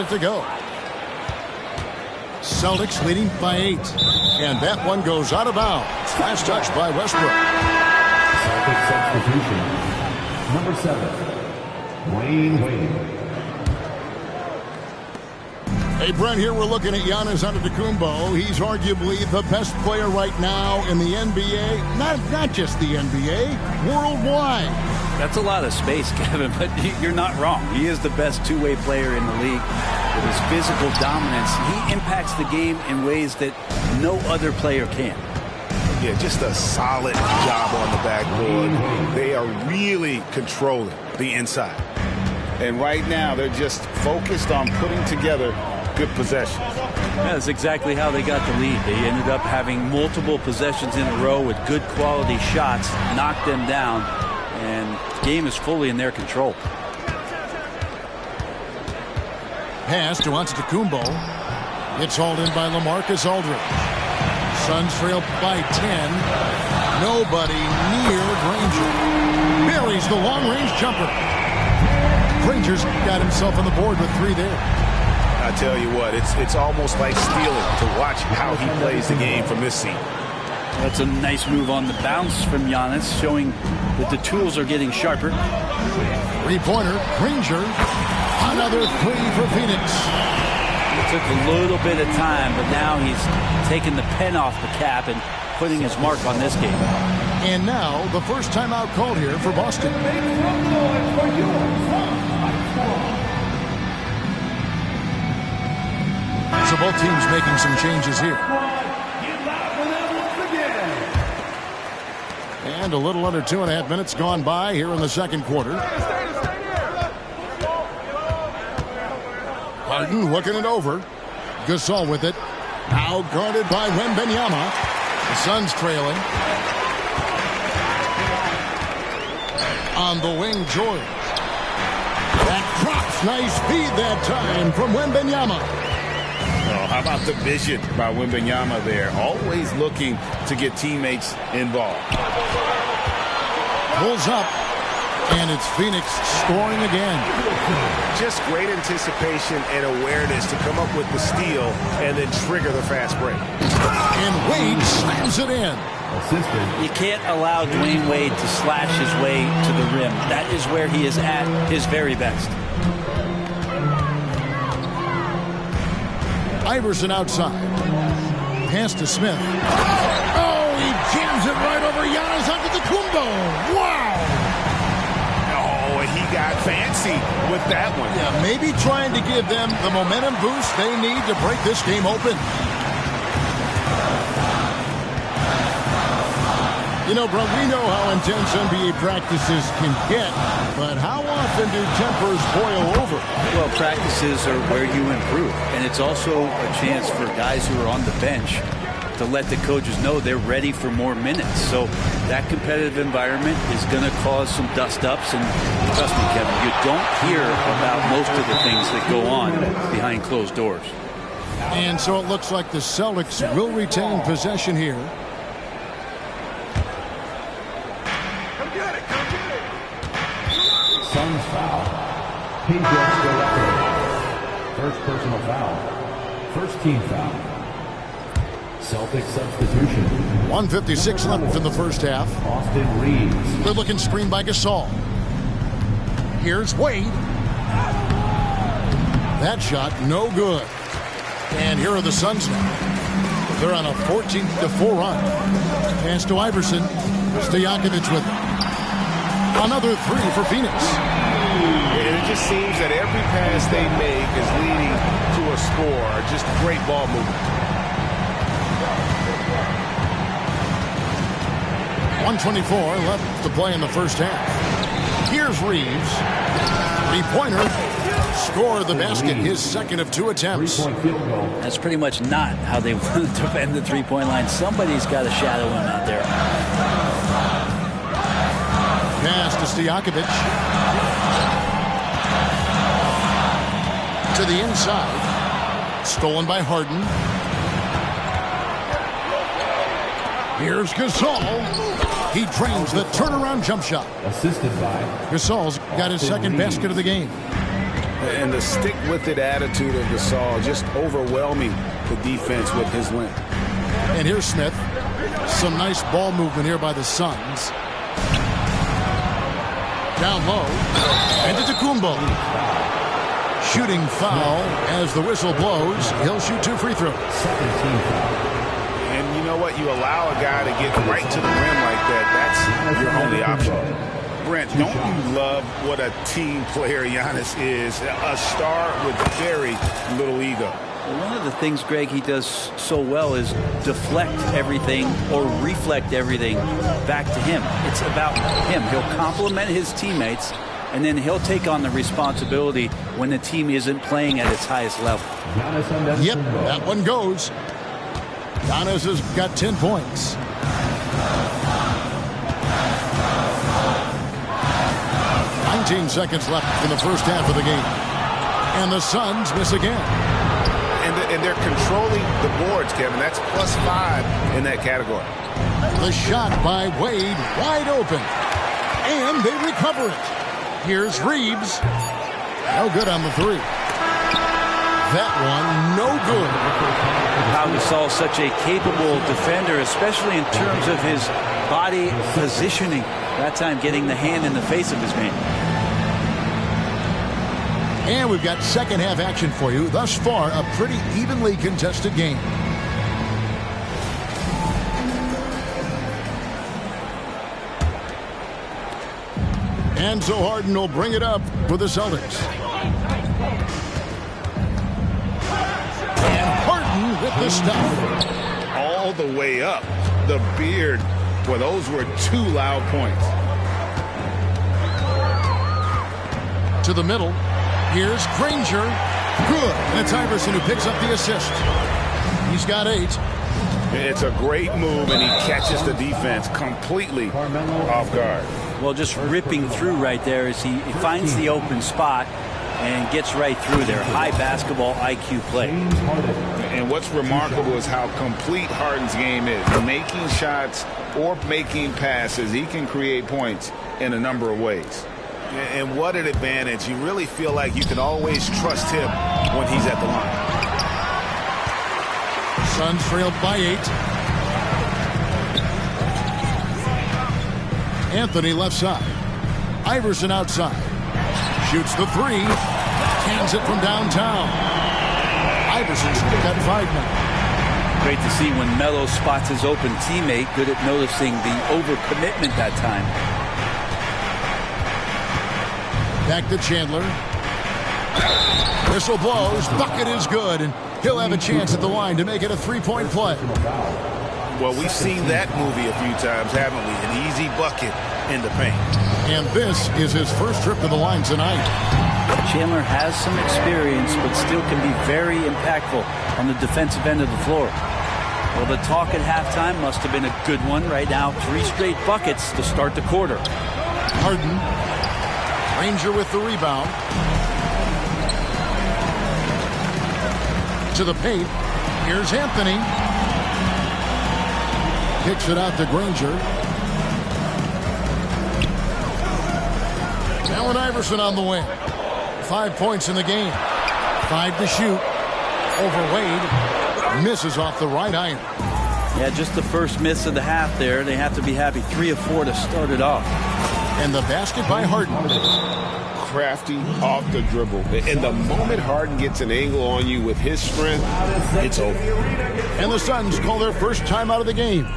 A: To go. Celtics leading by 8. And that one goes out of bounds. Last touch by Westbrook.
D: Celtics substitution. Number 7, Dwayne Wade.
A: Hey, Brent, here we're looking at Giannis Antetokounmpo. He's arguably the best player right now in the NBA. Not just the NBA, worldwide.
I: That's a lot of space, Kevin, but you're not wrong. He is the best two-way player in the league. With his physical dominance, he impacts the game in ways that no other player can.
B: Yeah, just a solid job on the backboard. They are really controlling the inside. And right now, they're just focused on putting together good possessions.
I: Yeah, that's exactly how they got the lead. They ended up having multiple possessions in a row with good quality shots, knocked them down, and the game is fully in their control.
A: Pass to Antetokounmpo. It's hauled in by LaMarcus Aldridge. Suns trail by 10. Nobody near Granger. Buries the long-range jumper. Granger's got himself on the board with 3 there.
B: I tell you what, it's almost like stealing to watch how he plays the game from this seat.
I: That's a nice move on the bounce from Giannis, showing that the tools are getting sharper.
A: Three-pointer, Granger. Another 3 for Phoenix.
I: It took a little bit of time, but now he's taken the pen off the cap, and putting his mark on this game.
A: And now the first timeout called here for Boston. So both teams making some changes here. And a little under 2.5 minutes gone by here in the second quarter. Harden looking it over. Gasol with it. Now guarded by Wembanyama. The Suns trailing. On the wing, George. That drops. Nice feed that time from Wembanyama.
B: Oh, how about the vision by Wembanyama there? Always looking to get teammates involved.
A: Pulls up, and it's Phoenix scoring again.
J: Just great anticipation and awareness to come up with the steal and then trigger the fast break.
A: And Wade slams it in.
I: You can't allow Dwayne Wade to slash his way to the rim. That is where he is at his very best.
A: Iverson outside. Pass to Smith. Oh, he jams it right over Giannis Antetokounmpo. Wow!
J: Oh, and he got fancy with that one.
A: Yeah, maybe trying to give them the momentum boost they need to break this game open. You know, bro, we know how intense NBA practices can get, but how often do tempers boil over?
I: Well, practices are where you improve, and it's also a chance for guys who are on the bench to let the coaches know they're ready for more minutes. So that competitive environment is going to cause some dust-ups, and trust me, Kevin, you don't hear about most of the things that go on behind closed doors.
A: And so it looks like the Celtics will retain possession here.
K: Suns foul. First personal foul. First team foul. Celtics substitution.
A: 1:56 left in the first half.
K: Austin Reeves.
A: Good looking screen by Gasol. Here's Wade. That shot no good. And here are the Suns now. They're on a 14-4 run. Pass to Iverson. Stojakovic with it. Another three for Phoenix.
J: And it just seems that every pass they make is leading to a score. Just great ball movement.
A: 1:24 left to play in the first half. Here's Reeves. Three-pointer. Score the basket. His second of 2 attempts.
I: That's pretty much not how they want to defend the three-point line. Somebody's got to shadow him out there.
A: Pass to Stojakovic. To the inside. Stolen by Harden. Here's Gasol. He drains the turnaround jump shot.
K: Assisted by
A: Gasol's got his second basket of the game.
B: And the stick-with-it attitude of Gasol just overwhelming the defense with his length.
A: And here's Smith. Some nice ball movement here by the Suns. Down low. And Antetokounmpo. Shooting foul as the whistle blows. He'll shoot 2 free throws.
B: And you know what? You allow a guy to get right to the rim like that. That's your only option. Brent, don't you love what a team player Giannis is? A star with very little ego.
I: Well, one of the things, Greg, he does so well is deflect everything or reflect everything back to him. It's about him. He'll compliment his teammates, and then he'll take on the responsibility when the team isn't playing at its highest level.
A: Yep, that one goes. Giannis has got 10 points. Seconds left in the first half of the game. And the Suns miss again.
J: And they're controlling the boards, Kevin. That's +5 in that category.
A: The shot by Wade wide open. And they recover it. Here's Reeves. No good on the three. That one no good.
I: Pau Gasol, such a capable defender, especially in terms of his body positioning. That time getting the hand in the face of his man.
A: And we've got second half action for you. Thus far, a pretty evenly contested game. And so Harden will bring it up for the Celtics. And Harden with the stop.
B: All the way up. The beard. Well, those were 2 loud points.
A: To the middle. Here's Granger. Good. And it's Iverson who picks up the assist. He's got 8.
B: It's a great move, and he catches the defense completely off guard.
I: Well, just ripping through right there as he finds the open spot and gets right through there. High basketball IQ play.
B: And what's remarkable is how complete Harden's game is. Making shots or making passes, he can create points in a number of ways.
J: And what an advantage. You really feel like you can always trust him when he's at the line.
A: Suns trailed by 8. Anthony left side. Iverson outside. Shoots the 3. Cans it from downtown. Iverson's got 5 now.
I: Great to see when Melo spots his open teammate. Good at noticing the overcommitment that time.
A: Back to Chandler. Whistle blows. Bucket is good. And he'll have a chance at the line to make it a 3-point play.
J: Well, we've seen that movie a few times, haven't we? An easy bucket in the paint.
A: And this is his first trip to the line tonight.
I: Chandler has some experience, but still can be very impactful on the defensive end of the floor. Well, the talk at halftime must have been a good one. Right now, 3 straight buckets to start the quarter.
A: Harden. Granger with the rebound. To the paint. Here's Anthony. Kicks it out to Granger. Allen Iverson on the wing. 5 points in the game. 5 to shoot. Over Wade. Misses off the right iron.
I: Yeah, just the first miss of the half there. They have to be happy. 3 of 4 to start it off.
A: And the basket by Harden.
E: Crafty off the dribble. And the moment Harden gets an angle on you with his strength, it's over.
A: And the Suns call their first time out of the game.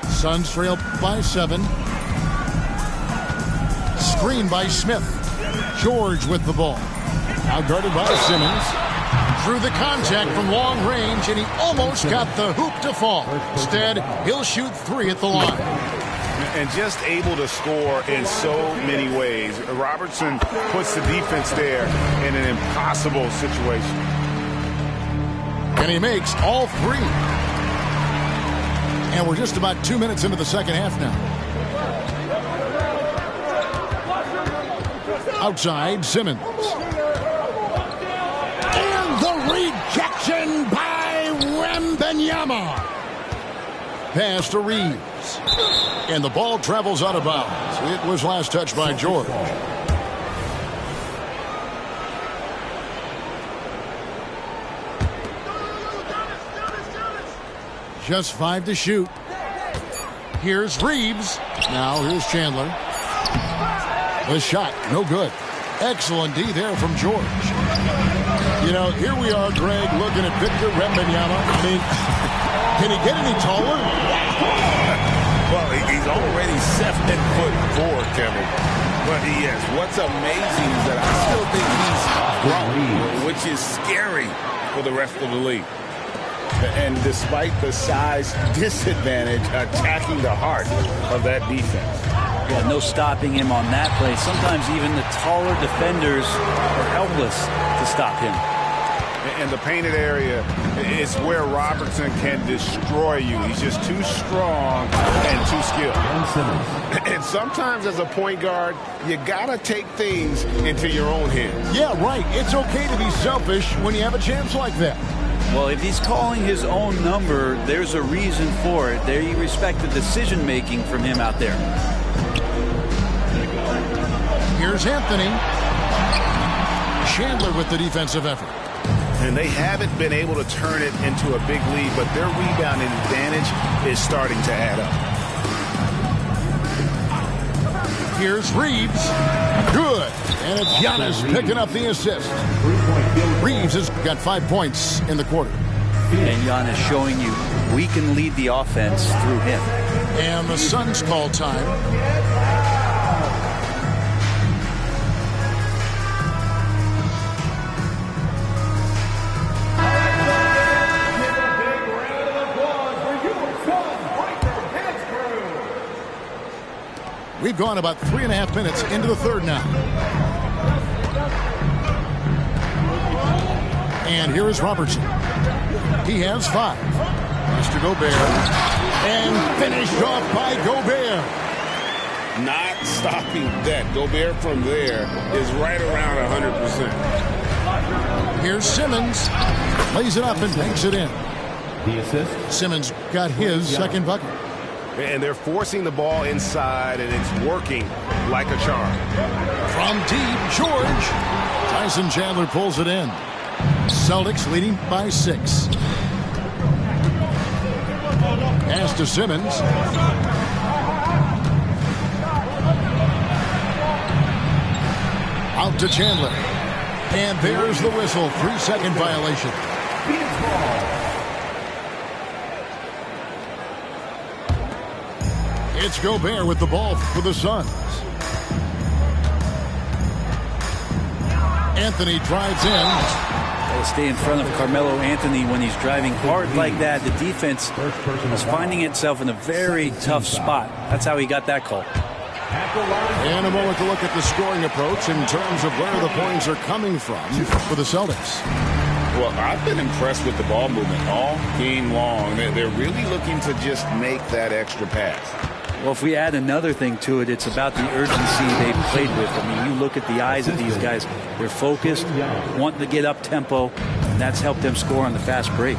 A: Suns trail by 7. Screen by Smith. George with the ball. Now guarded by Simmons. Through the contact from long range, and he almost got the hoop to fall. Instead, he'll shoot 3 at the line.
B: And just able to score in so many ways. Robertson puts the defense there in an impossible situation.
A: And he makes all 3. And we're just about 2 minutes into the second half now. Outside, Simmons. And the rejection by Wembanyama. Pass to Reeves. And the ball travels out of bounds. It was last touched by George. Just 5 to shoot. Here's Reeves. Now here's Chandler. The shot, no good. Excellent D there from George. You know, here we are, Greg, looking at Victor Wembanyama. I mean, can he get any taller?
B: Well, he's already 7'4", Kevin. But yes, what's amazing is that I still think he's grown, which is scary for the rest of the league. And despite the size disadvantage, attacking the heart of that defense.
I: Yeah, no stopping him on that play. Sometimes even the taller defenders are helpless to stop him.
B: And the painted area is where Robertson can destroy you. He's just too strong and too skilled. And sometimes as a point guard, you got to take things into your own hands.
A: Yeah, right. It's okay to be selfish when you have a chance like that.
I: Well, if he's calling his own number, there's a reason for it. They respect the decision-making from him out there.
A: Here's Anthony. Chandler with the defensive effort.
E: And they haven't been able to turn it into a big lead, but their rebounding advantage is starting to add up.
A: Here's Reeves. Good. And it's Giannis picking up the assist. Reeves has got 5 points in the quarter.
I: And Giannis showing you we can lead the offense through him.
A: And the Suns call time. We've gone about 3.5 minutes into the third now. And here is Robertson. He has 5. Mr. Gobert. And finished off by Gobert.
E: Not stopping that. Gobert from there is right around 100%.
A: Here's Simmons. Lays it up and banks it in.
K: The assist.
A: Simmons got his second bucket.
J: And they're forcing the ball inside, and it's working like a charm.
A: From deep, George. Tyson Chandler pulls it in. Celtics leading by 6. Pass to Simmons. Out to Chandler. And there's the whistle. 3-second violation. It's Gobert with the ball for the Suns. Anthony drives in.
I: Stay in front of Carmelo Anthony when he's driving hard like that. The defense is finding itself in a very tough spot. That's how he got that call.
A: And a moment to look at the scoring approach in terms of where the points are coming from for the Celtics.
E: Well, I've been impressed with the ball movement all game long. They're really looking to just make that extra pass.
I: Well, if we add another thing to it, it's about the urgency they've played with. I mean, you look at the eyes of these guys. They're focused, wanting to get up tempo, and that's helped them score on the fast break.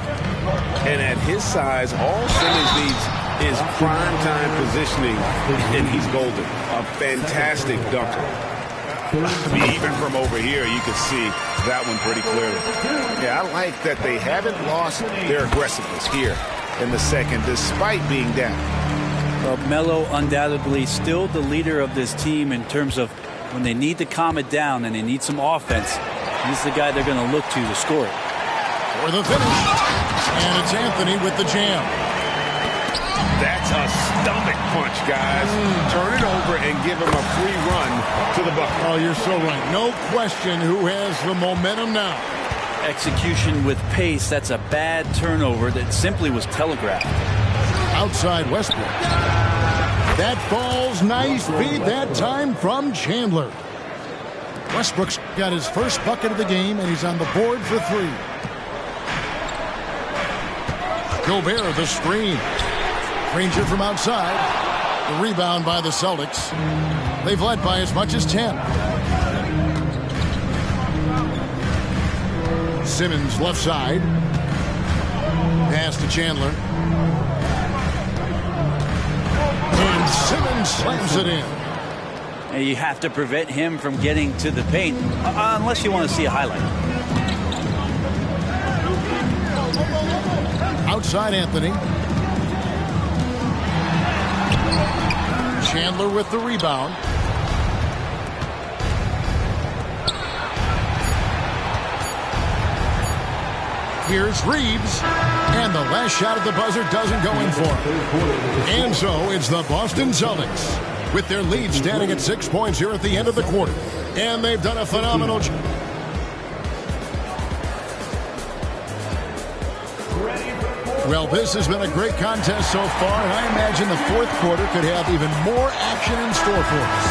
E: And at his size, all Simmons needs is prime time positioning, and he's golden. A fantastic dunker. I mean, even from over here, you can see that one pretty clearly. Yeah, I like that they haven't lost their aggressiveness here in the second, despite being down.
I: Well, Melo undoubtedly still the leader of this team in terms of when they need to calm it down and they need some offense. He's the guy they're going to look to score it.
A: For the finish. And it's Anthony with the jam.
E: That's a stomach punch, guys. Turn it over and give him a free run to the bucket.
A: Oh, you're so right. No question who has the momentum now.
I: Execution with pace. That's a bad turnover that simply was telegraphed.
A: Outside Westbrook. That falls nice feed that time from Chandler. Westbrook's got his first bucket of the game, and he's on the board for 3. Gobert, the screen. Ranger from outside. The rebound by the Celtics. They've led by as much as 10. Simmons left side. Pass to Chandler. And Simmons slams it in.
I: And you have to prevent him from getting to the paint unless you want to see a highlight.
A: Outside Anthony. Chandler with the rebound. Here's Reeves. And the last shot at the buzzer doesn't go in for him. And so it's the Boston Celtics with their lead standing at 6 points here at the end of the quarter. And they've done a phenomenal job. Well, this has been a great contest so far, and I imagine the fourth quarter could have even more action in store for us.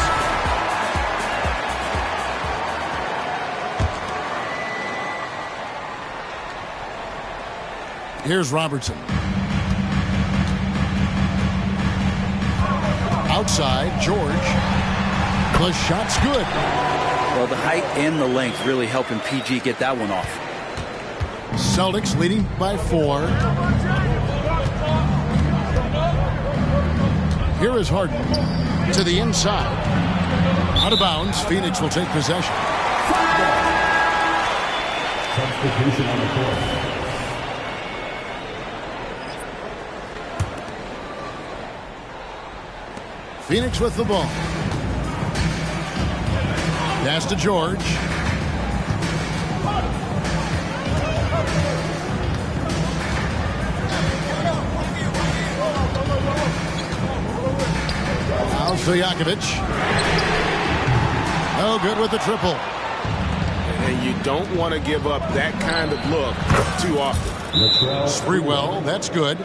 A: Here's Robertson. Outside, George. The shot's good.
I: Well, the height and the length really helping PG get that one off.
A: Celtics leading by 4. Here is Harden to the inside. Out of bounds. Phoenix will take possession.
K: substitution on the court.
A: Phoenix with the ball. Pass to George. Now Stojakovic. No good with the triple.
E: And you don't want to give up that kind of look too often.
A: Sprewell, that's good.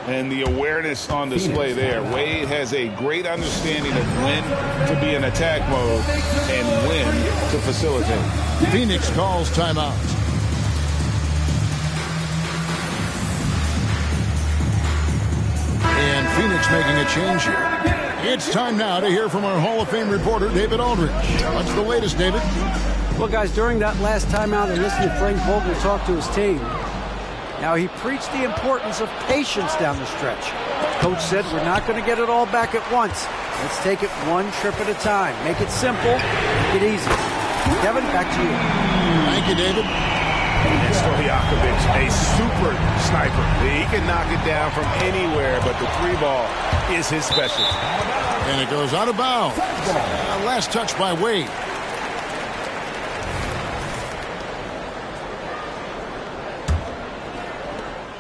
B: And the awareness on display there. Wade has a great understanding of when to be in attack mode and when to facilitate.
A: Phoenix calls timeout. And Phoenix making a change here. It's time now to hear from our Hall of Fame reporter, David Aldridge. What's the latest, David?
F: Well, guys, during that last timeout, I listened to Frank Vogel talk to his team. Now, he preached the importance of patience down the stretch. Coach said, we're not going to get it all back at once. Let's take it one trip at a time. Make it simple, make it easy. Kevin, back to you.
A: Thank you, David.
E: And Stojakovic, a super sniper. He can knock it down from anywhere, but the three ball is his specialty.
A: And it goes out of bounds. Last touch by Wade.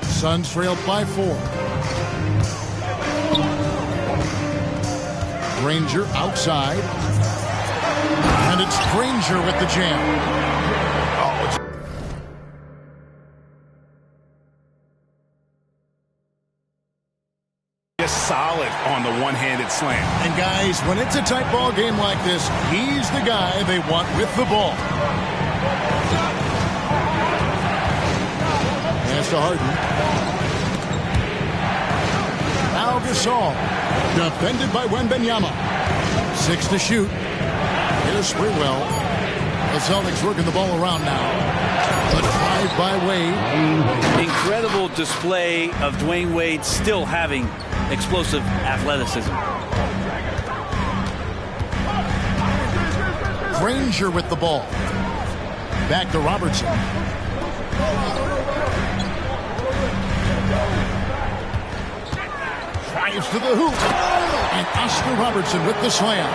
A: Suns trailed by 4. Granger outside. And it's Granger with the jam.
E: Just solid on the one-handed slam.
A: And guys, when it's a tight ball game like this, he's the guy they want with the ball. Pass to Harden. Now Gasol. Defended by Wembanyama. 6 to shoot. Here's Sprewell. The Celtics working the ball around now. A drive by Wade.
I: Incredible display of Dwayne Wade still having explosive athleticism.
A: Granger with the ball. Back to Robertson. Drives to the hoop. And Oscar Robertson with the slam.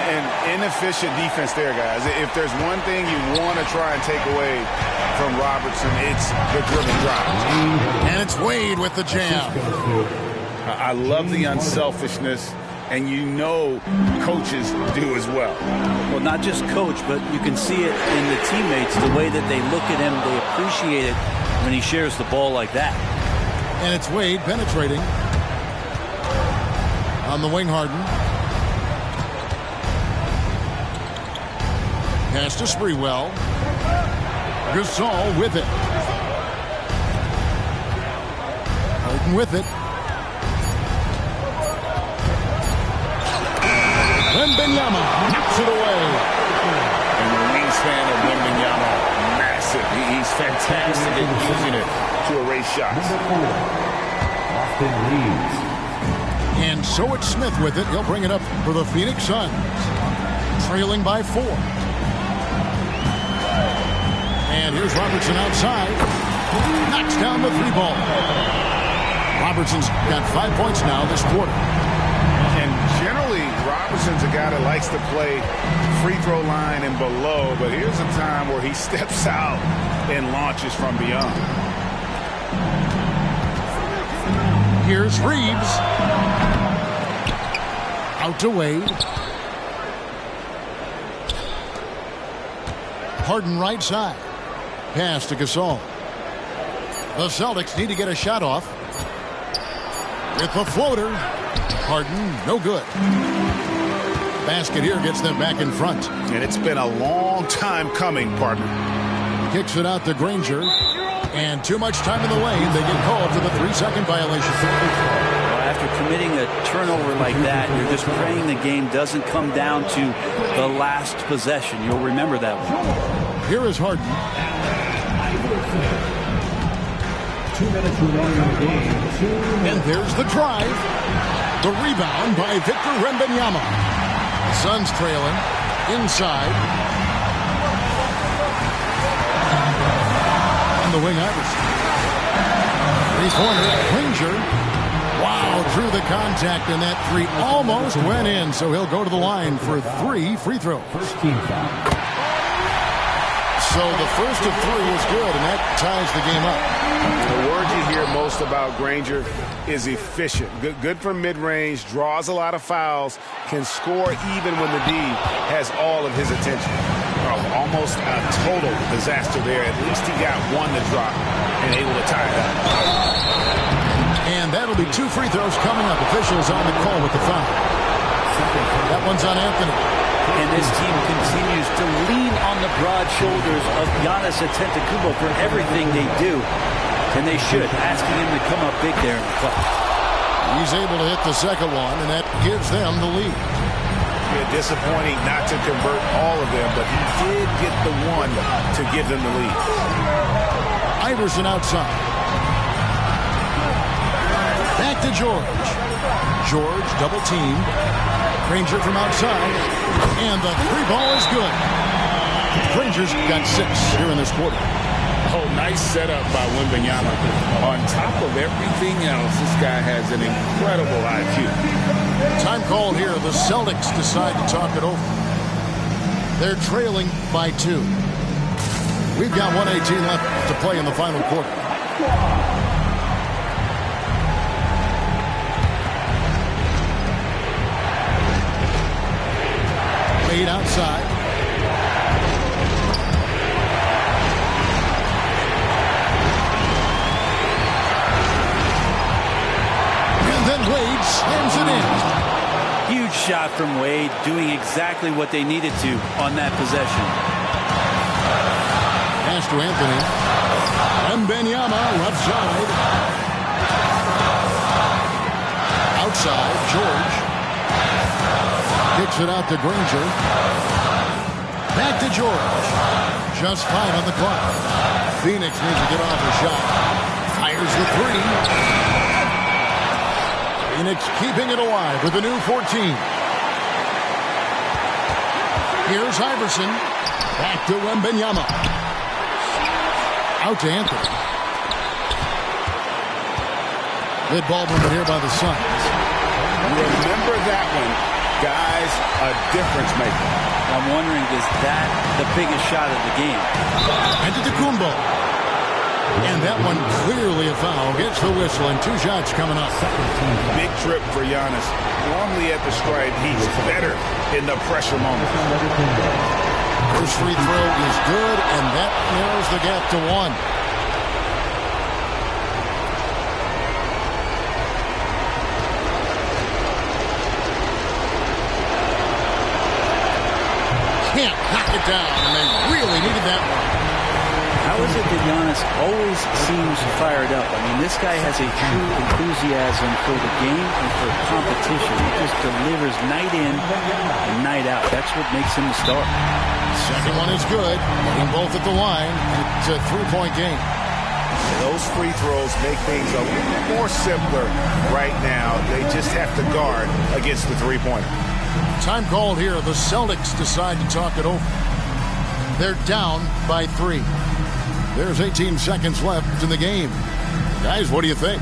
B: And inefficient defense there, guys. If there's one thing you want to try and take away from Robertson, it's the dribble drive.
A: And it's Wade with the jam.
B: I love the unselfishness, and you know coaches do as well.
I: Well, not just coach, but you can see it in the teammates, the way that they look at him. They appreciate it when he shares the ball like that.
A: And it's Wade penetrating. On the wing, Harden. Pass to Sprewell. Gasol with it. Harden with it. Wembanyama knocks it away.
B: And the wingspan of Wembanyama, massive. He's fantastic at using it to erase shots.
K: Austin Reeves.
A: And so it's Smith with it. He'll bring it up for the Phoenix Suns. Trailing by 4. And here's Robertson outside. Knocks down the 3 ball. Robertson's got 5 points now this quarter.
B: And generally, Robertson's a guy that likes to play free throw line and below, but here's a time where he steps out and launches from beyond.
A: Here's Reeves. Out to Wade. Harden right side. Pass to Gasol. The Celtics need to get a shot off. With the floater. Harden, no good. Basket here gets them back in front.
B: And it's been a long time coming, partner.
A: Kicks it out to Granger. And too much time in the lane. They get called for the 3-second violation.
I: Well, after committing a turnover like that, you're just praying the game doesn't come down to the last possession. You'll remember that one.
A: Here is Harden.
K: 2 minutes remaining in the game.
A: And there's the drive. The rebound by Victor Wembanyama. Suns trailing. Inside. the wing, Iverson. Three-pointer, Granger. Wow, drew the contact, and that three almost went in, so he'll go to the line for 3 free throws.
K: First team foul.
A: So the first of 3 was good, and that ties the game up.
E: The word you hear most about Granger is efficient. Good from mid-range, draws a lot of fouls, can score even when the D has all of his attention. Almost a total disaster there. At least he got one to drop and able to tie it up.
A: And that'll be 2 free throws coming up. Officials on the call with the foul. That one's on Anthony.
I: And this team continues to lean on the broad shoulders of Giannis Antetokounmpo for everything they do. And they should, asking him to come up big there in the clutch.
A: He's able to hit the second one, and that gives them the lead.
E: Yeah, disappointing not to convert all of them, but he did get the one to give them the lead.
A: Iverson outside. Back to George. George double teamed. Granger from outside. And the 3-ball is good. Granger's got 6 here in this quarter.
E: Oh, nice setup by Wembanyama. On top of everything else, this guy has an incredible IQ.
A: Time called here. The Celtics decide to talk it over. They're trailing by 2. We've got 1:18 left to play in the final quarter. Wade outside. And then Wade slams it in.
I: Huge shot from Wade, doing exactly what they needed to on that possession.
A: Pass to Anthony. Wembanyama left side. Outside, George. Kicks it out to Granger. Back to George. Just 5 on the clock. Phoenix needs to get off a shot. Fires the 3. Phoenix keeping it alive with a new 14. Here's Iverson. Back to Wembanyama. Out to Anthony. Good ball movement here by the Suns.
E: Remember that one. Guys, a difference maker.
I: I'm wondering, is that the biggest shot of the game?
A: Antetokounmpo. And that one clearly a foul. Gets the whistle and 2 shots coming up.
E: Big trip for Giannis. Normally at the stripe, he's better in the pressure moment.
A: First free throw is good, and that narrows the gap to 1. Can't knock it down, and they really needed that one.
I: How is it that Giannis always seems fired up? I mean, this guy has a true enthusiasm for the game and for competition. He just delivers night in and night out. That's what makes him a star.
A: Second one is good. Getting both at the line. It's a 3-point game.
E: Those free throws make things a little more simpler right now. They just have to guard against the 3-pointer.
A: Time called here. The Celtics decide to talk it over. They're down by 3. There's 18 seconds left in the game. Guys, what do you think?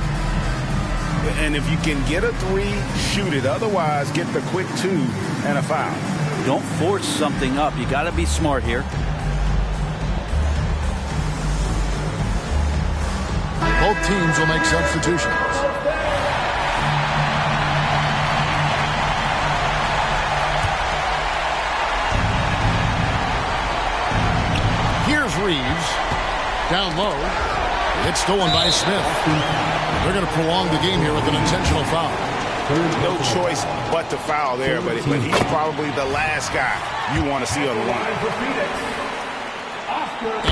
E: And if you can get a 3, shoot it. Otherwise, get the quick 2 and a foul.
I: Don't force something up. You got to be smart here.
A: Both teams will make substitutions. Here's Reeves. Down low. It's stolen by Smith. They're going to prolong the game here with an intentional foul.
E: No choice but to foul there, but he's probably the last guy you want to see on the line.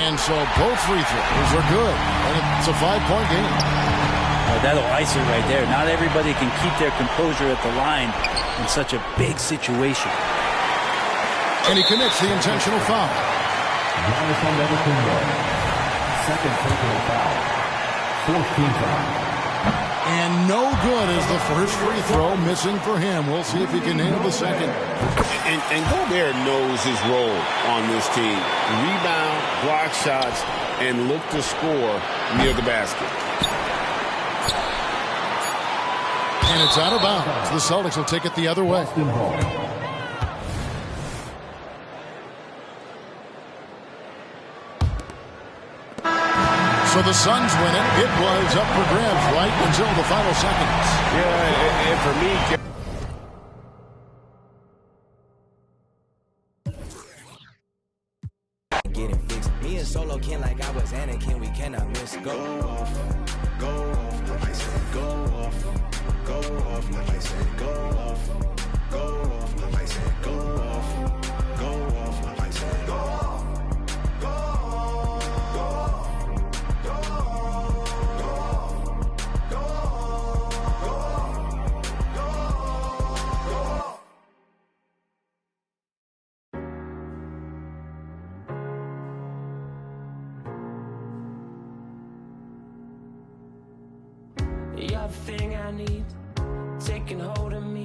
A: And so both free throws are good. And it's a 5-point game.
I: That'll ice it right there. Not everybody can keep their composure at the line in such a big situation.
A: And he commits the intentional foul.
K: Giannis Antetokounmpo. Second personal foul. 4th team foul.
A: And no good as the first free throw missing for him. We'll see if he can nail the second.
E: And Gobert knows his role on this team. Rebound, block shots, and look to score near the basket.
A: And it's out of bounds. The Celtics will take it the other way. So the Suns win it. It was up for grabs right until the final seconds.
E: Yeah, and for me...
L: Get it fixed. Me and Solo Ken like I was Anakin. We cannot miss. Go off. Go off. Like I said, go off. Go off. Like I said, go off. Go off. Like I said, go off. Go off. Like I said, go off.
G: You're the thing I need, taking hold of me.